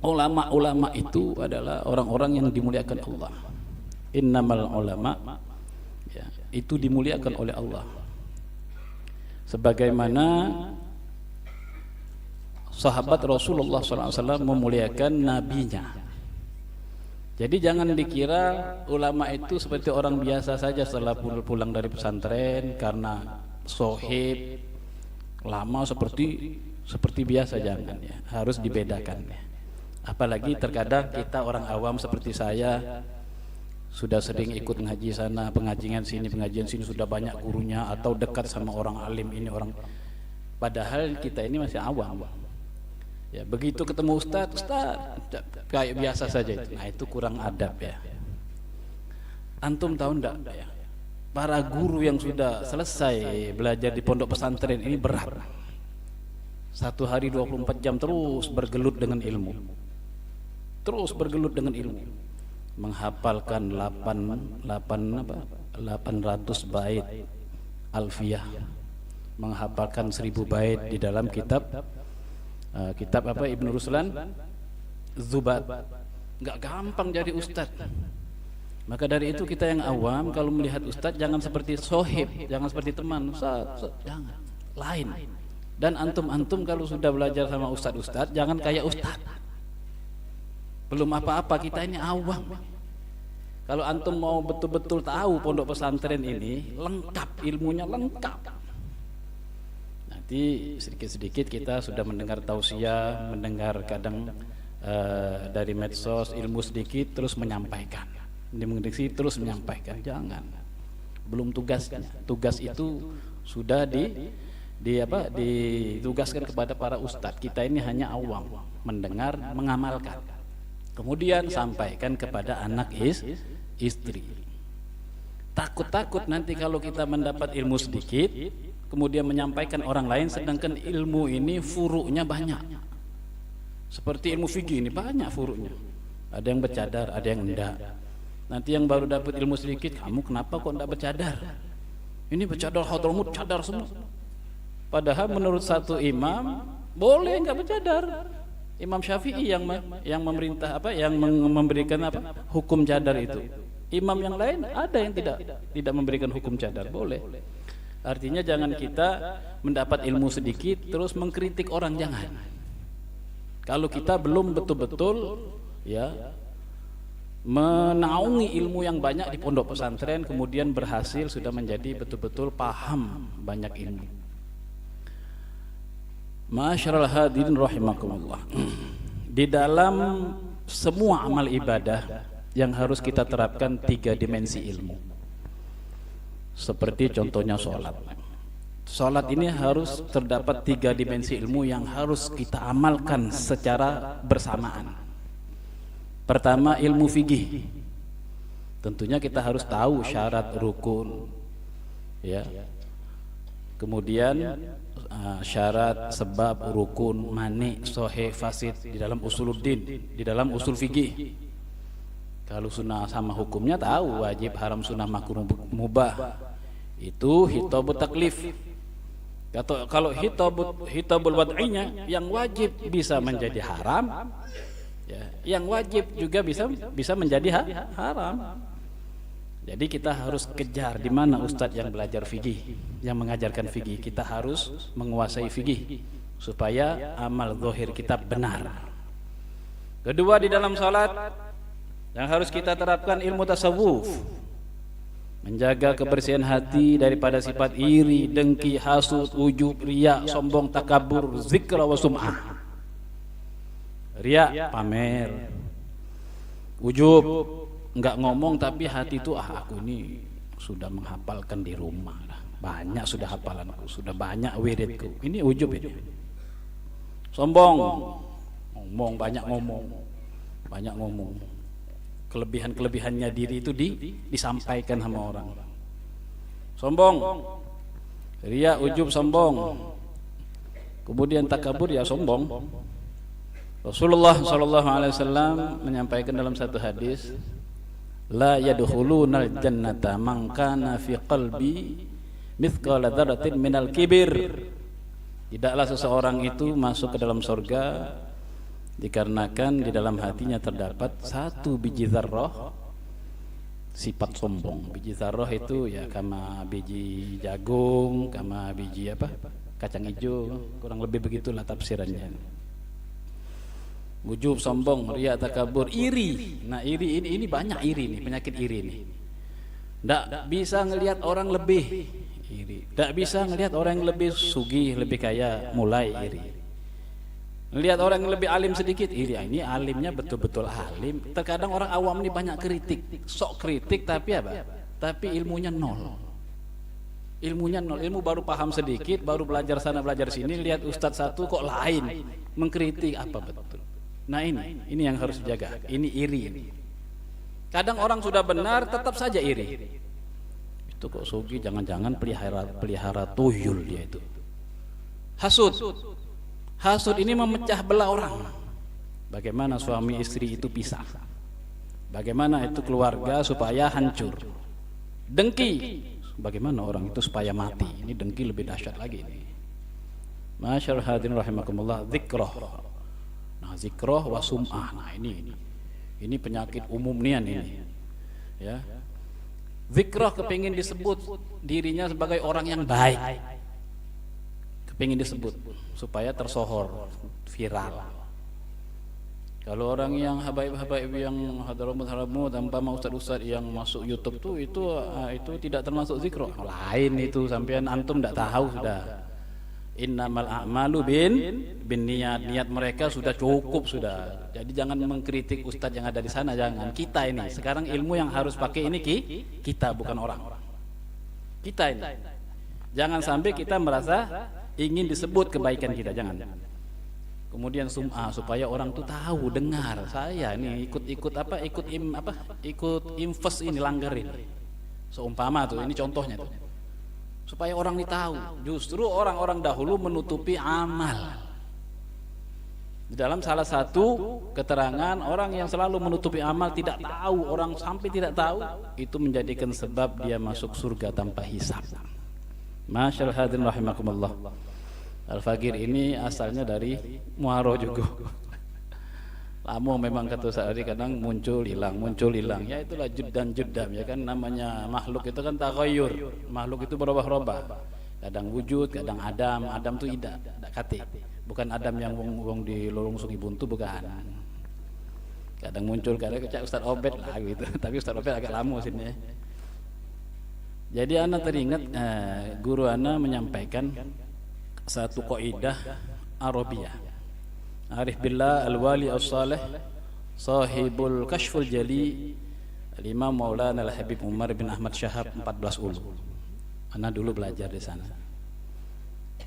Ulama itu adalah orang-orang yang dimuliakan Allah. Innamal ulama ya, itu dimuliakan oleh Allah. Sebagaimana sahabat Rasulullah SAW memuliakan nabinya. Jadi jangan dikira ulama itu seperti orang biasa saja setelah pulang dari pesantren karena sohib lama seperti biasa, jangan ya. Harus dibedakan ya. Apalagi terkadang kita orang awam seperti saya sudah sering ikut ngaji sana, pengajian sini, sudah banyak gurunya atau dekat sama orang alim ini orang. Padahal kita ini masih awam. Ya, begitu ketemu ustaz kayak biasa saja itu. Nah, itu kurang adab ya. Antum tahu enggak ya? Para guru yang sudah selesai belajar di pondok pesantren ini berat. Satu hari 24 jam terus bergelut dengan ilmu. Menghafalkan 800 bait alfiyah, menghafalkan 1000 bait di dalam kitab Ibnu Ruslan Zubat. Enggak gampang jadi ustaz. Maka dari itu kita yang awam kalau melihat ustaz jangan seperti sohib, jangan seperti teman, ustaz, jangan. Lain. Dan antum kalau sudah belajar sama ustaz jangan kayak ustaz. Belum apa-apa, kita ini awam. Kalau antum mau betul-betul tahu pondok pesantren ini lengkap, ilmunya lengkap. Nanti sedikit-sedikit kita sudah mendengar tausiah, mendengar kadang dari medsos ilmu sedikit terus menyampaikan. Dimengisi terus menyampaikan, jangan. Belum tugasnya. Tugas itu sudah ditugaskan kepada para ustadz. Kita ini hanya awam, mendengar, mengamalkan. Kemudian sampaikan kepada anak istri. Takut nanti kalau kita mendapat ilmu sedikit, kemudian menyampaikan orang lain, sedangkan ilmu ini furuknya banyak. Seperti ilmu fikih ini banyak furuknya. Ada yang bercadar, ada yang enggak. Nanti yang baru dapat ilmu sedikit, kamu kenapa kok enggak bercadar? Ini bercadar Hadramut, cadar semua. Padahal menurut satu imam boleh enggak bercadar. Imam Syafi'i yang memerintah yang memberikan hukum cadar itu. Imam yang lain ada yang tidak memberikan hukum cadar, boleh. Artinya jangan kita mendapat ilmu sedikit terus mengkritik orang, jangan. Kalau kita belum betul-betul ya menaungi ilmu yang banyak di pondok pesantren, kemudian berhasil sudah menjadi betul-betul paham banyak ilmu. Ma'asyiral hadirin rahimakumullah. Di dalam semua amal ibadah yang harus kita terapkan 3 dimensi ilmu. Seperti contohnya sholat. Sholat ini harus terdapat 3 dimensi ilmu yang harus kita amalkan secara bersamaan. Pertama, ilmu fikih. Tentunya kita harus tahu syarat rukun, ya. Kemudian syarat, sebab, rukun, mani, sahih, fasid di dalam usuluddin, di dalam usul fikih. Kalau sunnah sama hukumnya tahu, wajib, haram, sunnah, makruh, mubah. Itu hitabut taklif. Kalau hitabul wad'inya, yang wajib bisa menjadi haram, ya, yang wajib juga bisa menjadi haram. Jadi kita harus kejar di mana ustadz yang belajar fikih, yang mengajarkan fikih. Kita harus menguasai fikih supaya amal zahir kita benar. Kedua, di dalam salat yang harus kita terapkan ilmu tasawuf, menjaga kebersihan hati daripada sifat iri, dengki, hasud, ujub, riya, sombong, takabur, zikra wa sum'ah. Riya, pamer. Ujub, enggak ngomong tapi hati itu aku ini sudah menghafalkan di rumah, banyak sudah hafalanku, sudah banyak wiridku. Ini ujub itu. Sombong, banyak ngomong. Kelebihannya diri itu disampaikan sama orang. Sombong, riya, ujub, sombong. Kemudian takabur, ya sombong. Rasulullah SAW menyampaikan dalam satu hadis, la yadkhulunal jannata man kana fi qalbi mithqala dzarratin minal kibir. Tidaklah seseorang itu masuk ke dalam surga dikarenakan di dalam hatinya terdapat 1 biji zarrah sifat sombong. Biji zarrah itu ya kama biji jagung, kama biji kacang hijau, kurang lebih begitulah tafsirannya. Ujub, sombong, riya, takabur, iri. Nah, iri ini banyak iri nih, penyakit iri nih. Nggak bisa ngelihat orang lebih iri. Nggak bisa ngelihat orang yang lebih sugih, lebih kaya, mulai iri. Ngelihat orang yang lebih alim sedikit, iri. Ini alimnya betul-betul alim. Terkadang orang awam ini banyak kritik, sok kritik tapi apa? Tapi ilmunya nol. Ilmunya nol, ilmu baru paham sedikit, baru belajar sana belajar sini, lihat ustadz satu kok lain, mengkritik apa betul. Nah ini yang harus dijaga. Ini iri. Kadang orang sudah benar tetap saja iri. Itu kok sugi, jangan-jangan pelihara tuyul dia itu. Hasud ini memecah belah orang. Bagaimana suami istri itu pisah? Bagaimana itu keluarga supaya hancur? Dengki, bagaimana orang itu supaya mati? Ini dengki lebih dahsyat lagi ini. Masyaallah hadirin rahimakumullah, zikrah. Nah, zikrah wa sum'ah. Nah, ini penyakit umum nian ini. Ya. Zikrah kepingin disebut dirinya sebagai orang yang baik. Kepingin disebut supaya tersohor, viral. Kalau orang yang habaib-habaib yang hadramut tanpa ustaz-ustaz yang masuk YouTube tuh itu tidak termasuk zikrah. Lain itu, sampean antum enggak tahu sudah. Innamal a'malu bin niat mereka sudah cukup sudah. Jadi jangan mengkritik ustaz yang ada di sana, jangan. Kita ini sekarang ilmu yang harus pakai ini kita, bukan orang. Kita ini. Jangan sampai kita merasa ingin disebut kebaikan kita, jangan. Kemudian sum'ah, supaya orang tuh tahu, dengar saya ini ikut invest ini, langgarin. Seumpama tuh, ini contohnya tuh. Supaya orang ini tahu, justru orang-orang dahulu menutupi amal. Di dalam salah satu keterangan, orang yang selalu menutupi amal, tidak tahu, orang sampai tidak tahu, itu menjadikan sebab dia masuk surga tanpa hisab. Masyaallah hadirin rahimakumullah. Al-Faqir ini asalnya dari Muaro juga. Lama memang kata sehari, kadang muncul hilang, ya itulah juddam ya kan, namanya makhluk itu kan taghayyur, makhluk itu berubah-ubah, kadang wujud, kadang Adam itu tidak kate, bukan Adam yang wong di lorong Sungai Buntu, bukan. Kadang muncul, kadang kecak Ustaz Obed lah gitu, tapi Ustaz Obed agak lama sini. Jadi ana teringat guru ana menyampaikan satu kaidah Arabiyah. Arif billah al-wali as-salih sahibul kashful jali Al-Imam Maulana Al-Habib Umar bin Ahmad Syahab 14 ulu. Ana dulu belajar di sana.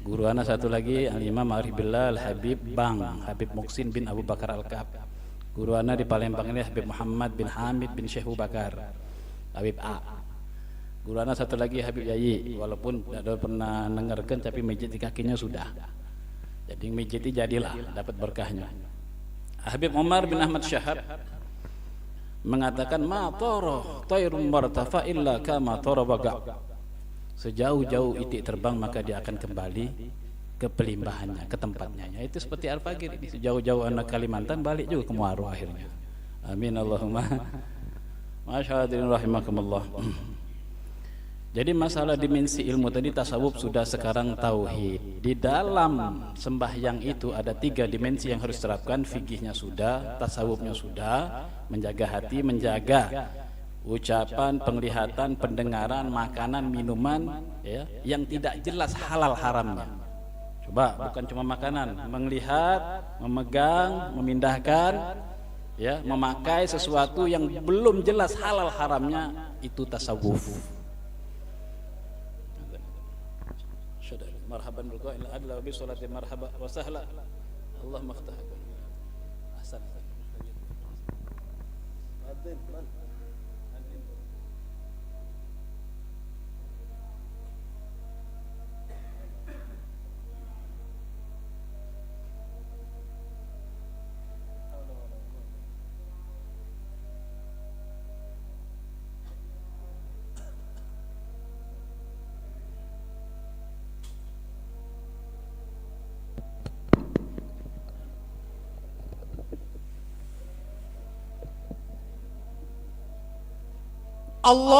Guru ana satu lagi Al-Imam Arif billah Al-Habib Habib Muksin bin Abu Bakar Al-Ka'ab. Guru ana di Palembang ini Habib Muhammad bin Hamid bin Syekh Abu Bakar Habib A. Guru ana satu lagi Habib Yayi, walaupun tidak pernah dengarkan tapi mijit di kakinya sudah. Jadi mijiti jadilah dapat berkahnya. Habib Umar bin Ahmad Syahab mengatakan ma tara tayrun martafa illa kama tara waga. Sejauh-jauh itik terbang maka dia akan kembali ke pelimbahannya, ke tempatnya. Itu seperti Al-Faqir ini, sejauh-jauh anak Kalimantan balik juga ke Muaro akhirnya. Amin Allahumma. Masyaallah rahimakumullah. Jadi masalah dimensi ilmu tadi, tasawuf sudah, sekarang tauhid. Di dalam sembahyang itu ada 3 dimensi yang harus terapkan. Fikihnya sudah, tasawufnya sudah, menjaga hati, menjaga ucapan, penglihatan, pendengaran, makanan, minuman, ya, yang tidak jelas halal haramnya. Coba, bukan cuma makanan, melihat, memegang, memindahkan, ya, memakai sesuatu yang belum jelas halal haramnya, itu tasawuf. Marhaban bil qa'il adla bi salati marhaba wa sahla Allahumma aftahak ahsan. Allahu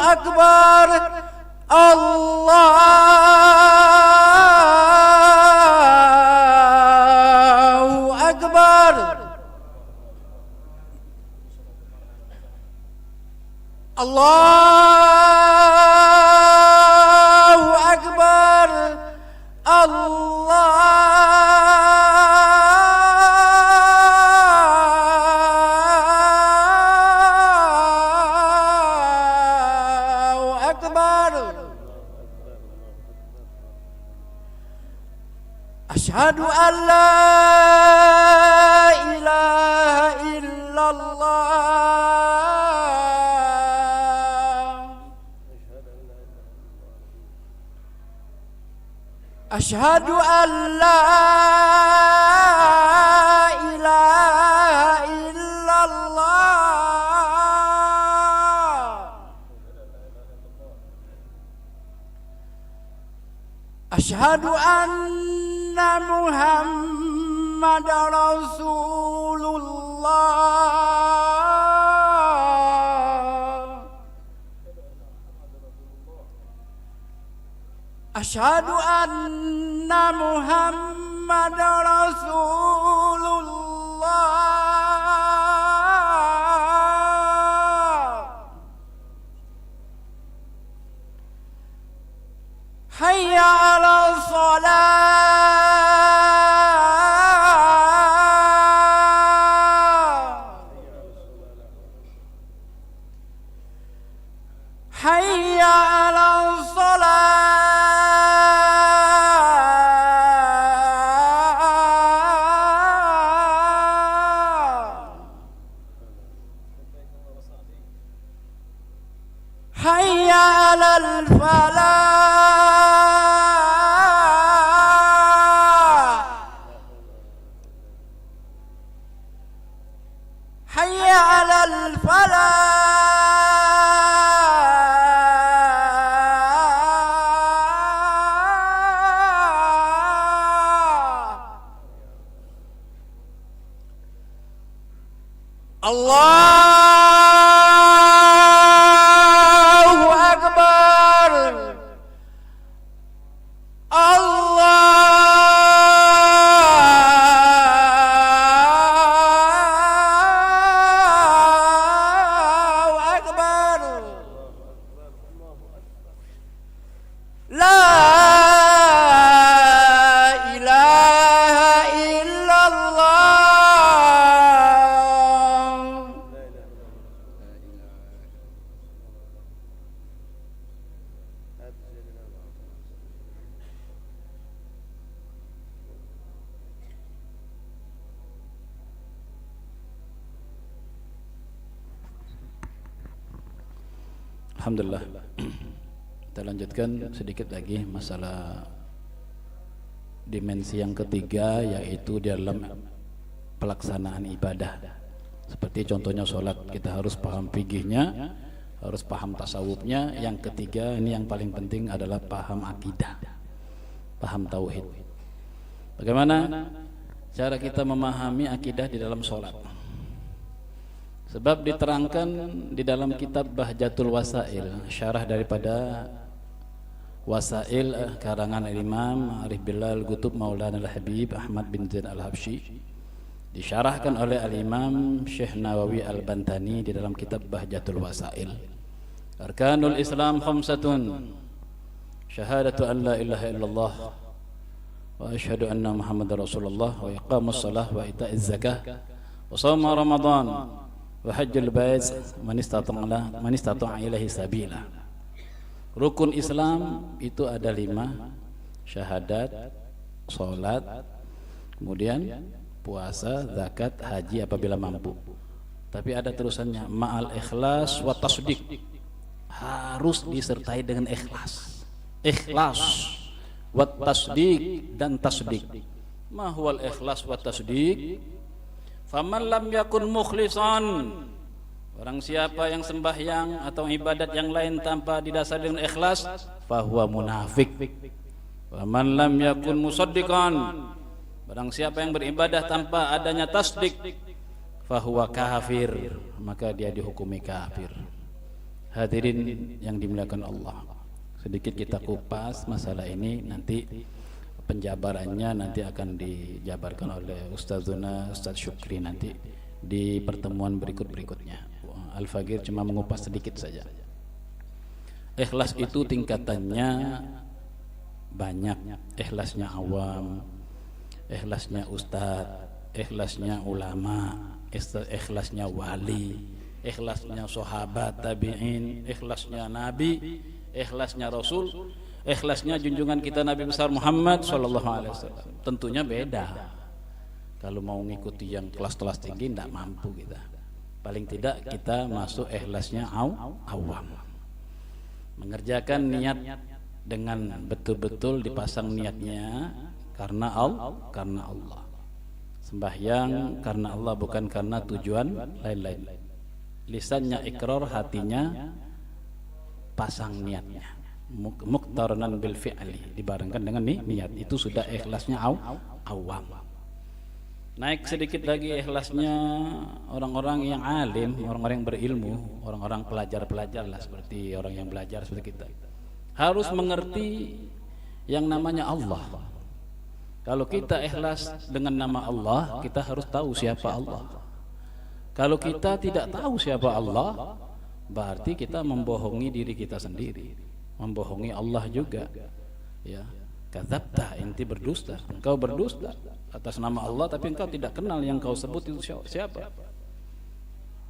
Akbar, Allah Allahu Akbar. Allahu Akbar. Asyhadu an la ilaha illallah. Asyhadu an la ilaha illallah. Asyhadu anna Muhammadar Rasulullah. Asyhadu anna Muhammadar Rasulullah. Hayya 'alal shalah. Hayya 'alal shalah. Hayya 'alal falah. Hayya 'alal falah. Allahu Akbar. Allahu Akbar. La ilaha illallah. Alhamdulillah. Kita lanjutkan sedikit lagi masalah dimensi yang ketiga, yaitu di dalam pelaksanaan ibadah. Seperti contohnya sholat, kita harus paham fikihnya, harus paham tasawufnya. Yang ketiga, ini yang paling penting adalah paham akidah, paham tauhid. Bagaimana cara kita memahami akidah di dalam sholat? Sebab diterangkan di dalam kitab Bahjatul Wasail, syarah daripada Wasail karangan Imam Arif Bilal Qutub Maulana Al-Habib Ahmad bin Zaid Al-Habsyi, disyarahkan oleh Al-Imam Syekh Nawawi Al-Bantani di dalam kitab Bahjatul Wasail. Arkanul Islam khamsatun, syahadatu an la ilaha illallah wa asyhadu anna Muhammadar Rasulullah, wa iqamus shalah wa ita'iz zakah wa shaum Ramadan wa hajjul bait man istata'a ilaihi sabila. Rukun Islam itu ada 5, syahadat, salat, kemudian puasa, zakat, haji apabila mampu. Tapi ada terusannya, ma'al ikhlas wa tasdiq, harus disertai dengan ikhlas. Ikhlas wa tasdiq dan tasdiq. Ma huwal ikhlas wa tasdiq? Faman lam yakun mukhlisan, orang siapa yang sembahyang atau ibadat yang lain tanpa didasari dengan ikhlas, fahuwa munafik. Faman lam yakun musaddiqan, barang siapa yang beribadah tanpa adanya tasdik, fahuwa kafir, maka dia dihukumi kafir. Hadirin yang dimuliakan Allah, sedikit kita kupas masalah ini, nanti penjabarannya nanti akan dijabarkan oleh Ustazuna Ustaz Syukri nanti di pertemuan berikutnya. Al-Faqir cuma mengupas sedikit saja. Ikhlas itu tingkatannya banyak. Ikhlasnya awam, ikhlasnya ustadz, ikhlasnya ulama, ikhlasnya wali, ikhlasnya sahabat tabi'in, ikhlasnya nabi, ikhlasnya rasul, ikhlasnya junjungan kita Nabi besar Muhammad sallallahu alaihi wasallam. Tentunya beda. Kalau mau ngikuti yang kelas-kelas tinggi tidak mampu kita. Paling tidak kita masuk ikhlasnya awam. Mengerjakan niat dengan betul-betul dipasang niatnya karena Allah. Sembahyang karena Allah, bukan karena tujuan lain-lain. Lisannya ikrar, hatinya pasang niatnya. Muqtaranan bil fi'li, dibarengkan dengan niat. Itu sudah ikhlasnya awam. Naik sedikit lagi ikhlasnya orang-orang yang alim, orang-orang yang berilmu, orang-orang pelajar-pelajar lah, seperti orang yang belajar seperti kita. Harus mengerti yang namanya Allah. Kalau kita ikhlas dengan nama Allah, kita harus tahu siapa Allah. Kalau kita tidak tahu siapa Allah, berarti kita membohongi diri kita sendiri, membohongi Allah juga. Ya, kadzabta, inti berdusta. Engkau berdusta atas nama Allah, tapi engkau tidak kenal yang kau sebut itu siapa.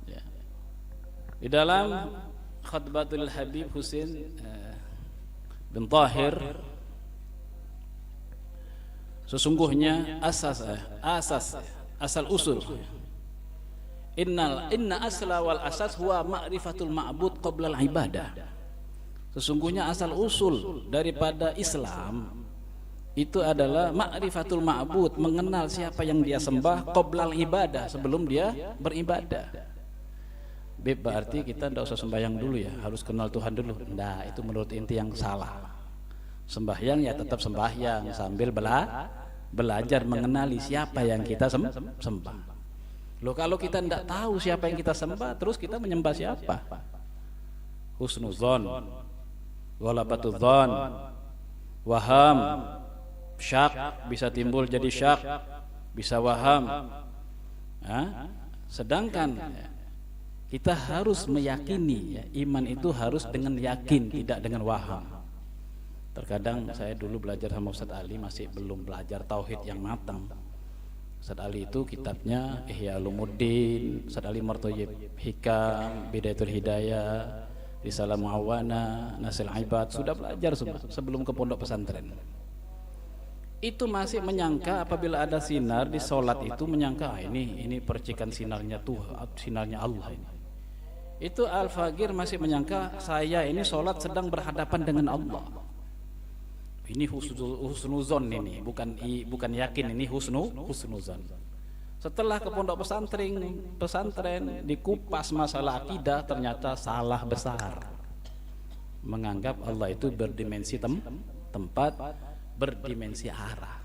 Ya. Di dalam Khutbatul Habib Husain bin Tahir, sesungguhnya asal usul inna asla wal asas huwa ma'rifatul ma'bud qabla al ibadah. Sesungguhnya asal usul daripada Islam itu adalah ma'rifatul ma'bud, mengenal siapa yang dia sembah qabla al ibadah, sebelum dia beribadah. Berarti kita tidak usah sembahyang dulu ya, harus kenal Tuhan dulu. Nah, itu menurut inti yang salah. Sembahyang ya tetap sembahyang sambil belajar mengenali siapa yang kita sembah. Loh, kalau kita tidak tahu siapa yang kita sembah, terus kita menyembah siapa? Husnuzon, ghalabatudz-dzan, waham, syak, bisa timbul jadi syak, bisa waham. Sedangkan kita harus meyakini, ya, iman itu harus dengan yakin, tidak dengan waham. Terkadang saya dulu belajar sama Ustadz Ali, masih belum belajar tauhid yang matang. Ustadz Ali itu kitabnya Ihya Ulumuddin, Ustadz Ali Martoyib Hikam, Bidayatul Hidayah, Risalah Mu'awana, Nasil Ibad, sudah belajar sebelum ke pondok pesantren. Itu masih menyangka apabila ada sinar di sholat itu, menyangka ini percikan sinarnya Tuhan, sinarnya Allah ini. Itu Al-Faqir masih menyangka saya ini sholat sedang berhadapan dengan Allah. Ini husnuzon ini, bukan yakin, ini husnuzon. Setelah ke pondok pesantren dikupas masalah akidah, ternyata salah besar. Menganggap Allah itu berdimensi tempat, berdimensi arah.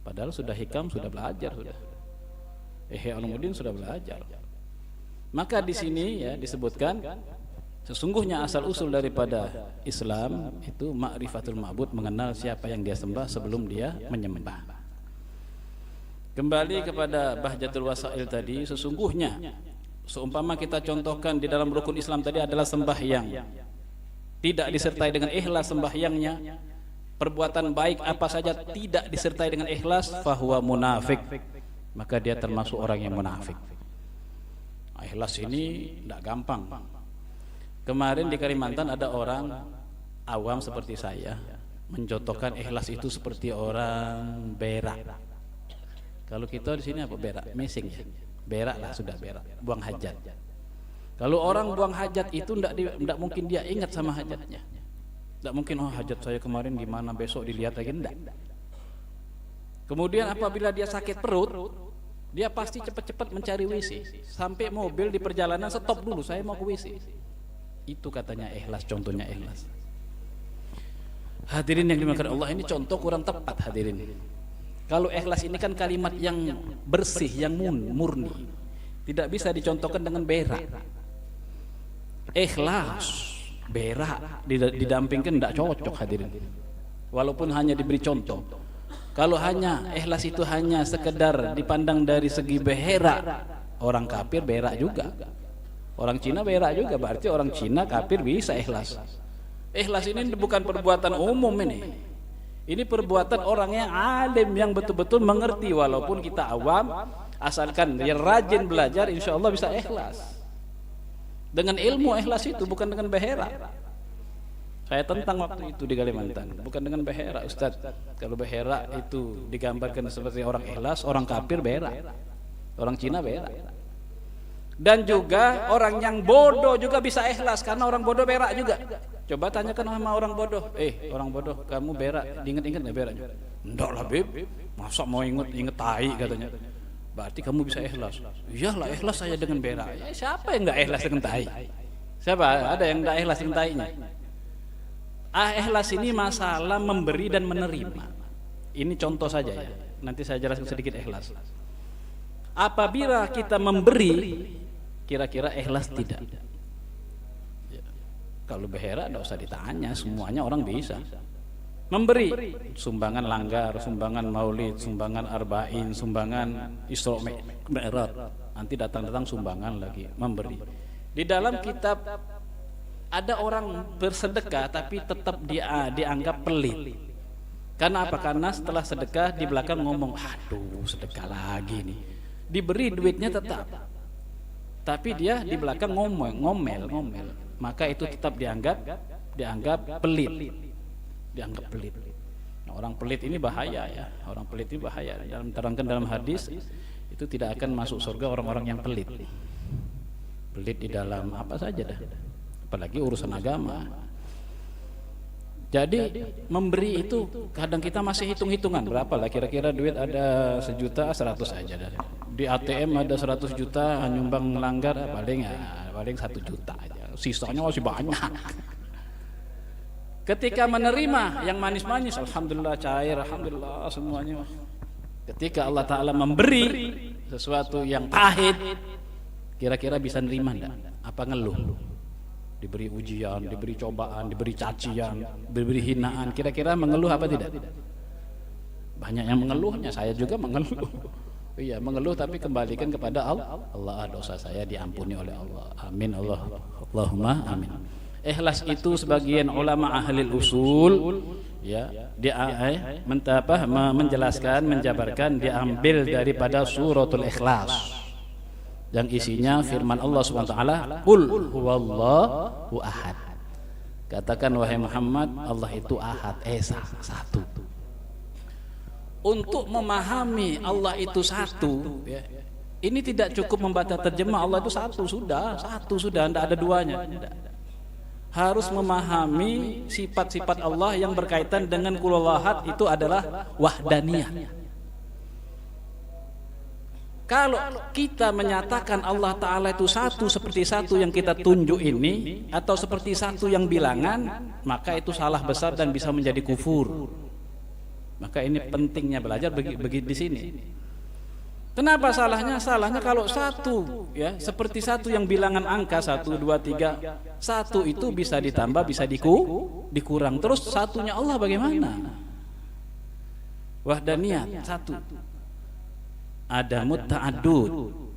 Padahal sudah hikam, sudah belajar, sudah Ihya Ulumuddin sudah belajar. Maka di sini ya disebutkan sesungguhnya asal usul daripada Islam itu ma'rifatul ma'bud, mengenal siapa yang dia sembah sebelum dia menyembah. Kembali kepada Bahjatul Wasail tadi, sesungguhnya seumpama kita contohkan di dalam rukun Islam tadi adalah sembahyang, tidak disertai dengan ikhlas sembahyangnya, perbuatan baik apa saja tidak disertai dengan ikhlas, fahuwa munafik, maka dia termasuk orang yang munafik. Ikhlas ini tidak gampang. Kemarin di Kalimantan ada orang awam seperti saya mencontohkan ikhlas itu seperti orang berak. Kalau kita di sini apa berak? Mesing ya. Berak lah, sudah berak, buang hajat. Kalau orang buang hajat itu tidak mungkin dia ingat sama hajatnya. Tidak mungkin, oh hajat saya kemarin gimana, besok dilihat lagi, enggak. Kemudian apabila dia sakit perut, dia pasti cepat-cepat mencari WC. Sampai mobil di perjalanan stop dulu, saya mau ke WC. Itu katanya ikhlas, contohnya ikhlas. Hadirin yang dimuliakan Allah, ini contoh kurang tepat hadirin. Kalau ikhlas ini kan kalimat yang bersih, yang murni. Tidak bisa dicontohkan dengan berak. Ikhlas, berak didampingkan tidak cocok hadirin. Walaupun hanya diberi contoh. Kalau hanya ikhlas itu hanya sekedar dipandang dari segi berak, orang kafir berak juga. Orang Cina berak juga, berarti orang Cina kafir bisa ikhlas. Ikhlas ini bukan perbuatan umum ini. Ini perbuatan orang yang alim, yang betul-betul mengerti. Walaupun kita awam, asalkan yang rajin belajar, insya Allah bisa ikhlas. Dengan ilmu ikhlas itu, bukan dengan beherak. Saya tentang waktu itu di Kalimantan, bukan dengan beherak, Ustaz. Kalau beherak itu digambarkan seperti orang ikhlas, orang kafir beherak, orang Cina beherak. Dan juga orang yang bodoh juga bisa ikhlas, karena orang bodoh berak juga. Coba tanyakan sama orang bodoh, orang bodoh, kamu berak, diinget-inget nggak beraknya? Enggak lah Beb, masa mau inget tai katanya. Berarti kamu bisa ikhlas. Iyalah ikhlas saya dengan berak. Ya, siapa yang nggak ikhlas dengan tai? Siapa? Ada yang nggak ikhlas dengan tainya? Ikhlas ini masalah memberi dan menerima. Ini contoh saja ya. Nanti saya jelaskan sedikit ikhlas. Apabila kita memberi, kira-kira ikhlas tidak? Ya. Kalau beherak tidak usah ditanya, semuanya orang bisa. Memberi, sumbangan langgar, sumbangan maulid, sumbangan arba'in, sumbangan Isra Mi'raj. Nanti datang-datang sumbangan lagi, memberi. Di dalam kitab ada orang bersedekah tapi tetap dianggap pelit. Karena apa? Karena setelah sedekah di belakang ngomong, aduh sedekah lagi nih. Diberi duitnya tetap, tapi dia di belakang ngomel. Maka itu tetap dianggap pelit. Dianggap pelit. Nah, orang pelit ini bahaya ya. Orang pelit ini bahaya. Dalam terangkan dalam hadis itu tidak akan masuk surga orang-orang yang pelit. Pelit di dalam apa saja dah. Apalagi urusan agama. Jadi memberi itu kadang kita masih hitung-hitungan berapa lah kira-kira duit ada 1 juta 100 aja dah. Di ATM ada 100 juta nyumbang melanggar paling 1 juta aja. Sisanya masih banyak. Ketika menerima yang manis-manis, alhamdulillah cair, alhamdulillah semuanya. Ketika Allah Ta'ala memberi sesuatu yang pahit, kira-kira bisa nerima enggak? Apa ngeluh? Diberi ujian, diberi cobaan, diberi cacian, diberi hinaan, kira-kira mengeluh apa tidak? Banyak yang mengeluhnya, saya juga mengeluh. Iya, mengeluh tapi kembalikan kepada Allah. Allah, dosa saya diampuni oleh Allah. Amin Allahumma amin. Ikhlas itu sebagian ulama ahli usul ya dia menjelaskan, menjabarkan, diambil daripada suratul Ikhlas. Yang isinya firman Allah Subhanahu wa taala, "Qul huwallahu ahad." Katakan wahai Muhammad, Allah itu ahad, esa, satu. Untuk memahami Allah itu satu, ya, ini tidak cukup membaca terjemah Allah itu satu sudah, tidak ada duanya. Harus memahami sifat-sifat Allah yang berkaitan dengan Qul huwallahu ahad, itu adalah wahdaniyah. Kalau kita menyatakan Allah Ta'ala itu satu seperti satu yang kita tunjuk ini, atau seperti satu yang bilangan, maka itu salah besar dan bisa menjadi kufur. Maka ini pentingnya belajar begitu di sini. Kenapa salahnya? Salahnya kalau satu ya seperti satu yang bilangan angka 1, 2, 3, satu itu bisa ditambah, bisa dikurang. Terus satunya Allah bagaimana? Wahdaniyat satu. Ada ta'addud.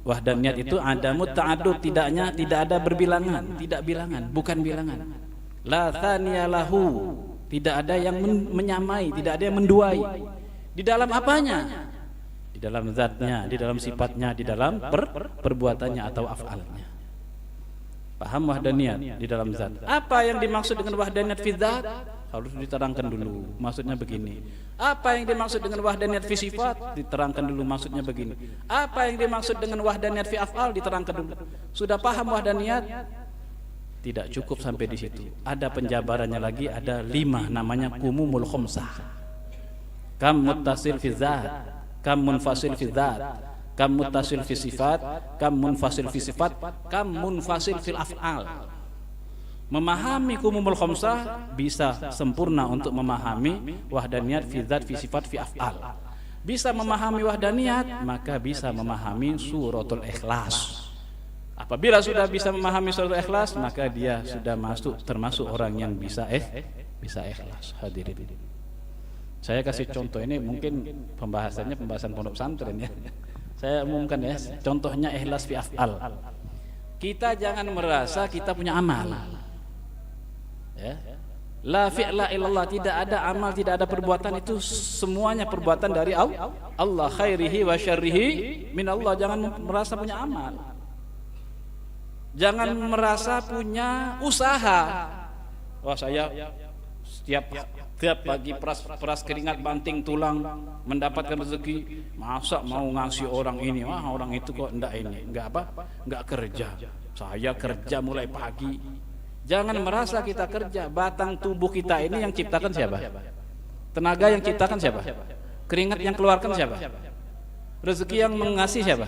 Wahdaniyat itu ada ta'addud, tidak ada berbilangan, tidak bilangan, bukan bilangan. La thaniya lahu, tidak ada yang menyamai, tidak ada yang menduai. Di dalam apanya? Di dalam zatnya, di dalam sifatnya, di dalam perbuatannya atau af'alnya. Paham wahdaniyat di dalam zat? Apa yang dimaksud dengan wahdaniyat fi dzat? Harus diterangkan dulu, maksudnya begini. Apa yang dimaksud dengan wahdaniyat fi sifat? Diterangkan dulu, maksudnya begini. Apa yang dimaksud dengan wahdaniyat fi af'al? Diterangkan dulu. Sudah paham wahdaniyat? Tidak cukup sampai di situ. Ada penjabarannya lagi, ada 5, namanya kumumul khomsah. Kam muttasil fi dzat, kam munfasil fi dzat, kam muttasil fi sifat, kam munfasil fi sifat, kam munfasil fil af'al. Memahami kumumul khamsah bisa sempurna untuk memahami wahdaniyat fi dzat, fi sifat, fi af'al. Bisa memahami wahdaniyat, maka bisa memahami suratul Ikhlas. Apabila sudah bisa memahami suratul Ikhlas, maka dia sudah termasuk orang yang bisa ikhlas. Hadirin, saya kasih contoh ini, mungkin pembahasan pondok pesantren ya. Saya umumkan ya, contohnya ikhlas fi af'al. kita jangan merasa kita punya amal. Ya. La fi'la illallah, tidak ada amal, tidak ada perbuatan, itu semuanya perbuatan dari Allah, khairihi wa syarrihi min Allah. Jangan merasa punya amal. Jangan merasa punya usaha. Wah, saya tiap pagi peras keringat, banting tulang mendapatkan rezeki, masa mau ngasih orang ini, wah orang itu kok enggak kerja. Saya kerja mulai pagi. Jangan merasa kita kerja. Batang tubuh kita ini yang ciptakan siapa? Tenaga yang ciptakan siapa? Keringat yang keluarkan siapa? Rezeki yang mengasih siapa?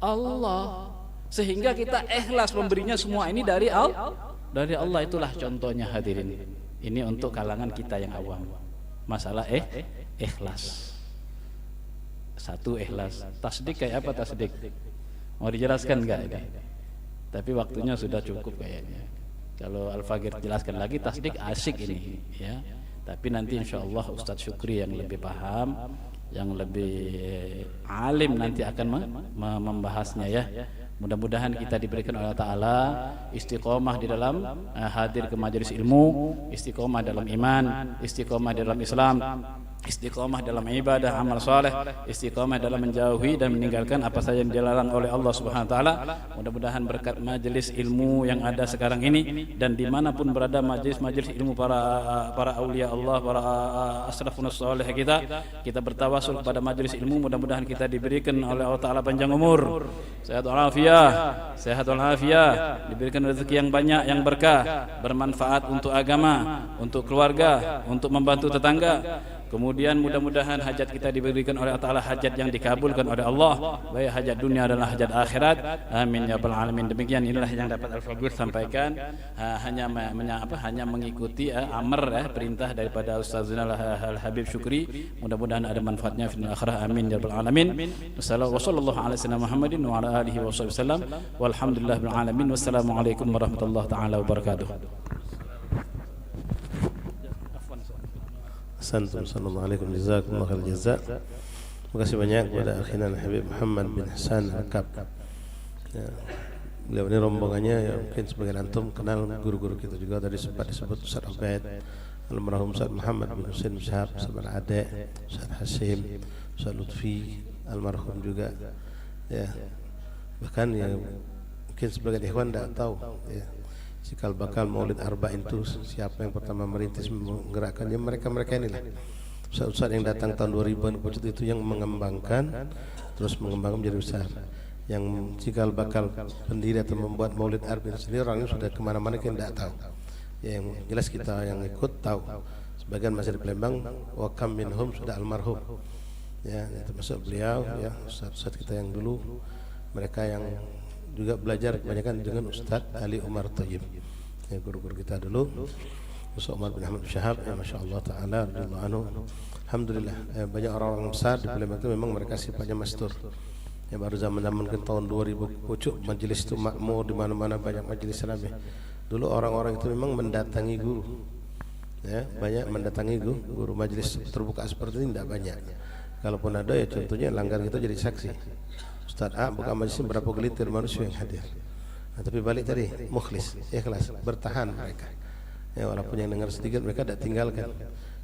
Allah. Sehingga kita ikhlas memberinya semua ini dari Allah. Itulah contohnya hadirin. Ini untuk kalangan kita yang awam. Masalah ikhlas. Satu, ikhlas. Tasdik kayak apa tasdik? Mau dijelaskan enggak ini? Tapi waktunya sudah cukup kayaknya. Kalau Al-Fagir jelaskan lagi tasdik asik ini ya. Tapi nanti insyaallah Ustadz Syukri yang lebih paham, yang lebih alim nanti akan membahasnya ya. Mudah-mudahan kita diberikan oleh Allah Ta'ala istiqomah di dalam hadir ke majelis ilmu, istiqomah dalam iman, istiqomah dalam Islam, istiqomah dalam ibadah, amal soleh, istiqomah dalam menjauhi dan meninggalkan apa saja yang dilarang oleh Allah Subhanahu Wa Ta'ala. Mudah-mudahan berkat majelis ilmu yang ada sekarang ini dan dimanapun berada majelis ilmu para aulia Allah, para asrafun soleh kita bertawasul kepada majelis ilmu. Mudah-mudahan kita diberikan oleh Allah Ta'ala panjang umur, sehat walafiat, diberikan rezeki yang banyak, yang berkah, bermanfaat untuk agama, untuk keluarga, untuk membantu tetangga. Kemudian mudah-mudahan hajat kita diberikan oleh Allah Ta'ala hajat yang dikabulkan oleh Allah, baik hajat dunia dan hajat akhirat. Amin ya rabbal alamin. Demikian inilah yang dapat Al-Fagir sampaikan. Hanya mengikuti perintah daripada Ustazuna Al-Habib Syukri. Mudah-mudahan ada manfaatnya fil akhirah. Amin ya rabbal alamin. Wassallallahu ala sayyidina Muhammadin wa ala alihi wasallam. Walhamdulillahil alamin. Wassalamualaikum warahmatullahi taala wabarakatuh. Assalamualaikum jazakumullah khair jazak. Terima kasih banyak kepada akhina Habib Muhammad bin Hasan Al-Kab. Ya, beliau ini rombongannya ya, mungkin sebagian antum kenal guru-guru kita juga tadi sempat disebut Ustaz Ubaid, almarhum Ustaz Muhammad bin Husain Syahab, Ustaz Ade, Ustaz Hasim, Ustaz Lutfi, almarhum juga. Ya, bahkan yang mungkin sebagian ikhwan tidak tahu ya, cikal bakal Maulid Arba'in itu siapa yang pertama merintis menggerakkannya, mereka inilah ustaz-ustaz yang datang tahun 2000-an itu yang mengembangkan terus menjadi besar. Yang cikal bakal pendiri atau membuat Maulid Arba'in sendiri orangnya sudah kemana-mana kita tidak tahu ya, yang jelas kita yang ikut tahu. Sebagian masih di Palembang, wa kam minhum sudah almarhum ya, termasuk beliau ya, ustaz-ustaz kita yang dulu, mereka yang juga belajar kebanyakan dengan Ustaz Ali Umar Thayyib ya, guru-guru kita dulu, Ustaz Umar bin Ahmad Syahab ya, Masya Allah Ta'ala radhiyallahu anhu. Alhamdulillah banyak orang-orang besar di Palembang itu memang mereka sifatnya mastur ya, baru zaman-zaman tahun 2000 pucuk majelis itu makmur di mana-mana, banyak majelis Islam ya. Dulu orang-orang itu memang mendatangi guru ya, banyak mendatangi guru. Majelis terbuka seperti ini tidak banyak, kalaupun ada ya contohnya langgar kita jadi saksi, Ustaz A buka majelis berapa gelitir manusia yang hadir. Nah, tapi balik tadi mukhlis, ikhlas, bertahan mereka. Ya, walaupun yang dengar sedikit mereka tidak tinggalkan.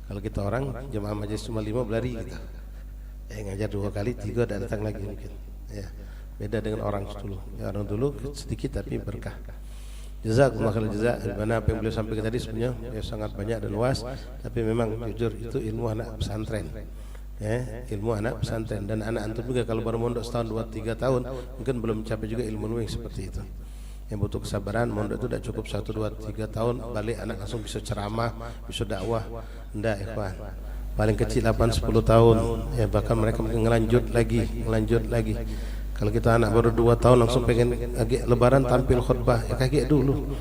Kalau kita orang jemaah majelis cuma 5 berlari kita. Ngajar 2 kali, 3 dan datang lagi mungkin. Ya, beda dengan orang dulu. Ya, orang dulu sedikit tapi berkah. Jazakumullah khairan jazak. Mana apa yang beliau sampaikan tadi sebenarnya ya sangat banyak dan luas, tapi memang jujur itu ilmu anak pesantren. Ya, ilmu anak pesantren, dan anak antum juga kalau baru mondok setahun 2-3 tahun mungkin belum mencapai juga ilmu yang seperti itu. Yang butuh kesabaran, mondok itu tidak cukup 1-2-3 tahun balik anak langsung bisa ceramah, bisa dakwah. Enggak ikhwan, paling kecil 8-10 tahun ya, bahkan mereka mungkin ngelanjut lagi. Kalau kita anak baru 2 tahun langsung pengen lebaran tampil khutbah ya, kaget dulu.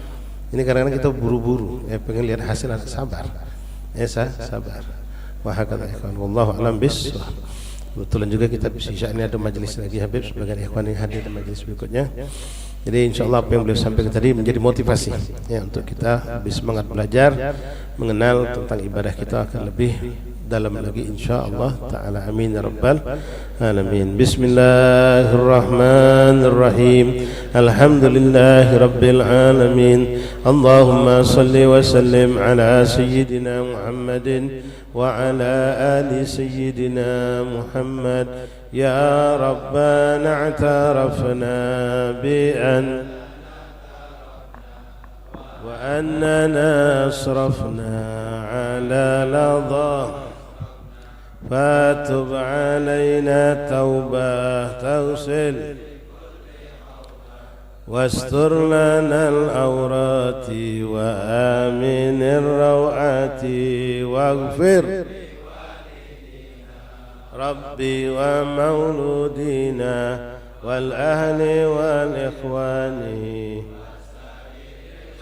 Ini kadang-kadang kita buru-buru ya, pengen lihat hasil, anak sabar ya, sabar. Wahakata ikhwan, wallahu alam bissawab. Kebetulan juga kita bisa ini ada majelis lagi Habib sebagian ikhwan yang hadir di majelis berikutnya. Jadi insyaallah apa yang beliau sampaikan tadi menjadi motivasi ya untuk kita lebih semangat belajar, mengenal tentang ibadah kita akan lebih dalam lagi insyaallah taala. Amin ya rabbal alamin. Bismillahirrahmanirrahim. Alhamdulillahi rabbil alamin. Allahumma salli wa sallim ala sayyidina Muhammadin wa ala ali sayyidina Muhammad. Ya rabbana i'tarafna bi an وأننا أسرفنا على لظى فاتب علينا توبة تغسل واستر لنا العورات وآمن الروعات واغفر ربي ومولودينا والأهل والإخوان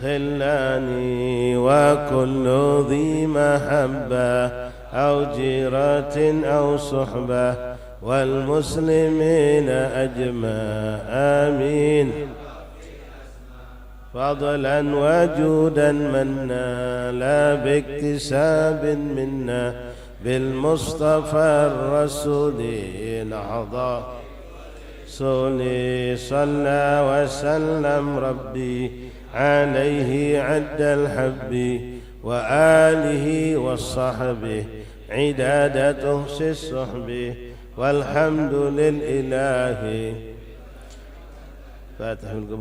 خلاني وكل ذي محبة أو جيرة أو صحبة والمسلمين أجمع آمين. فضلا وجودا منا لا باكتساب منا بالمصطفى الرسول الأعظم صلى وسلم ربي عليه عد الحب وآله والصحب عدادة الصحب والحمد للإله. فاتح القبر.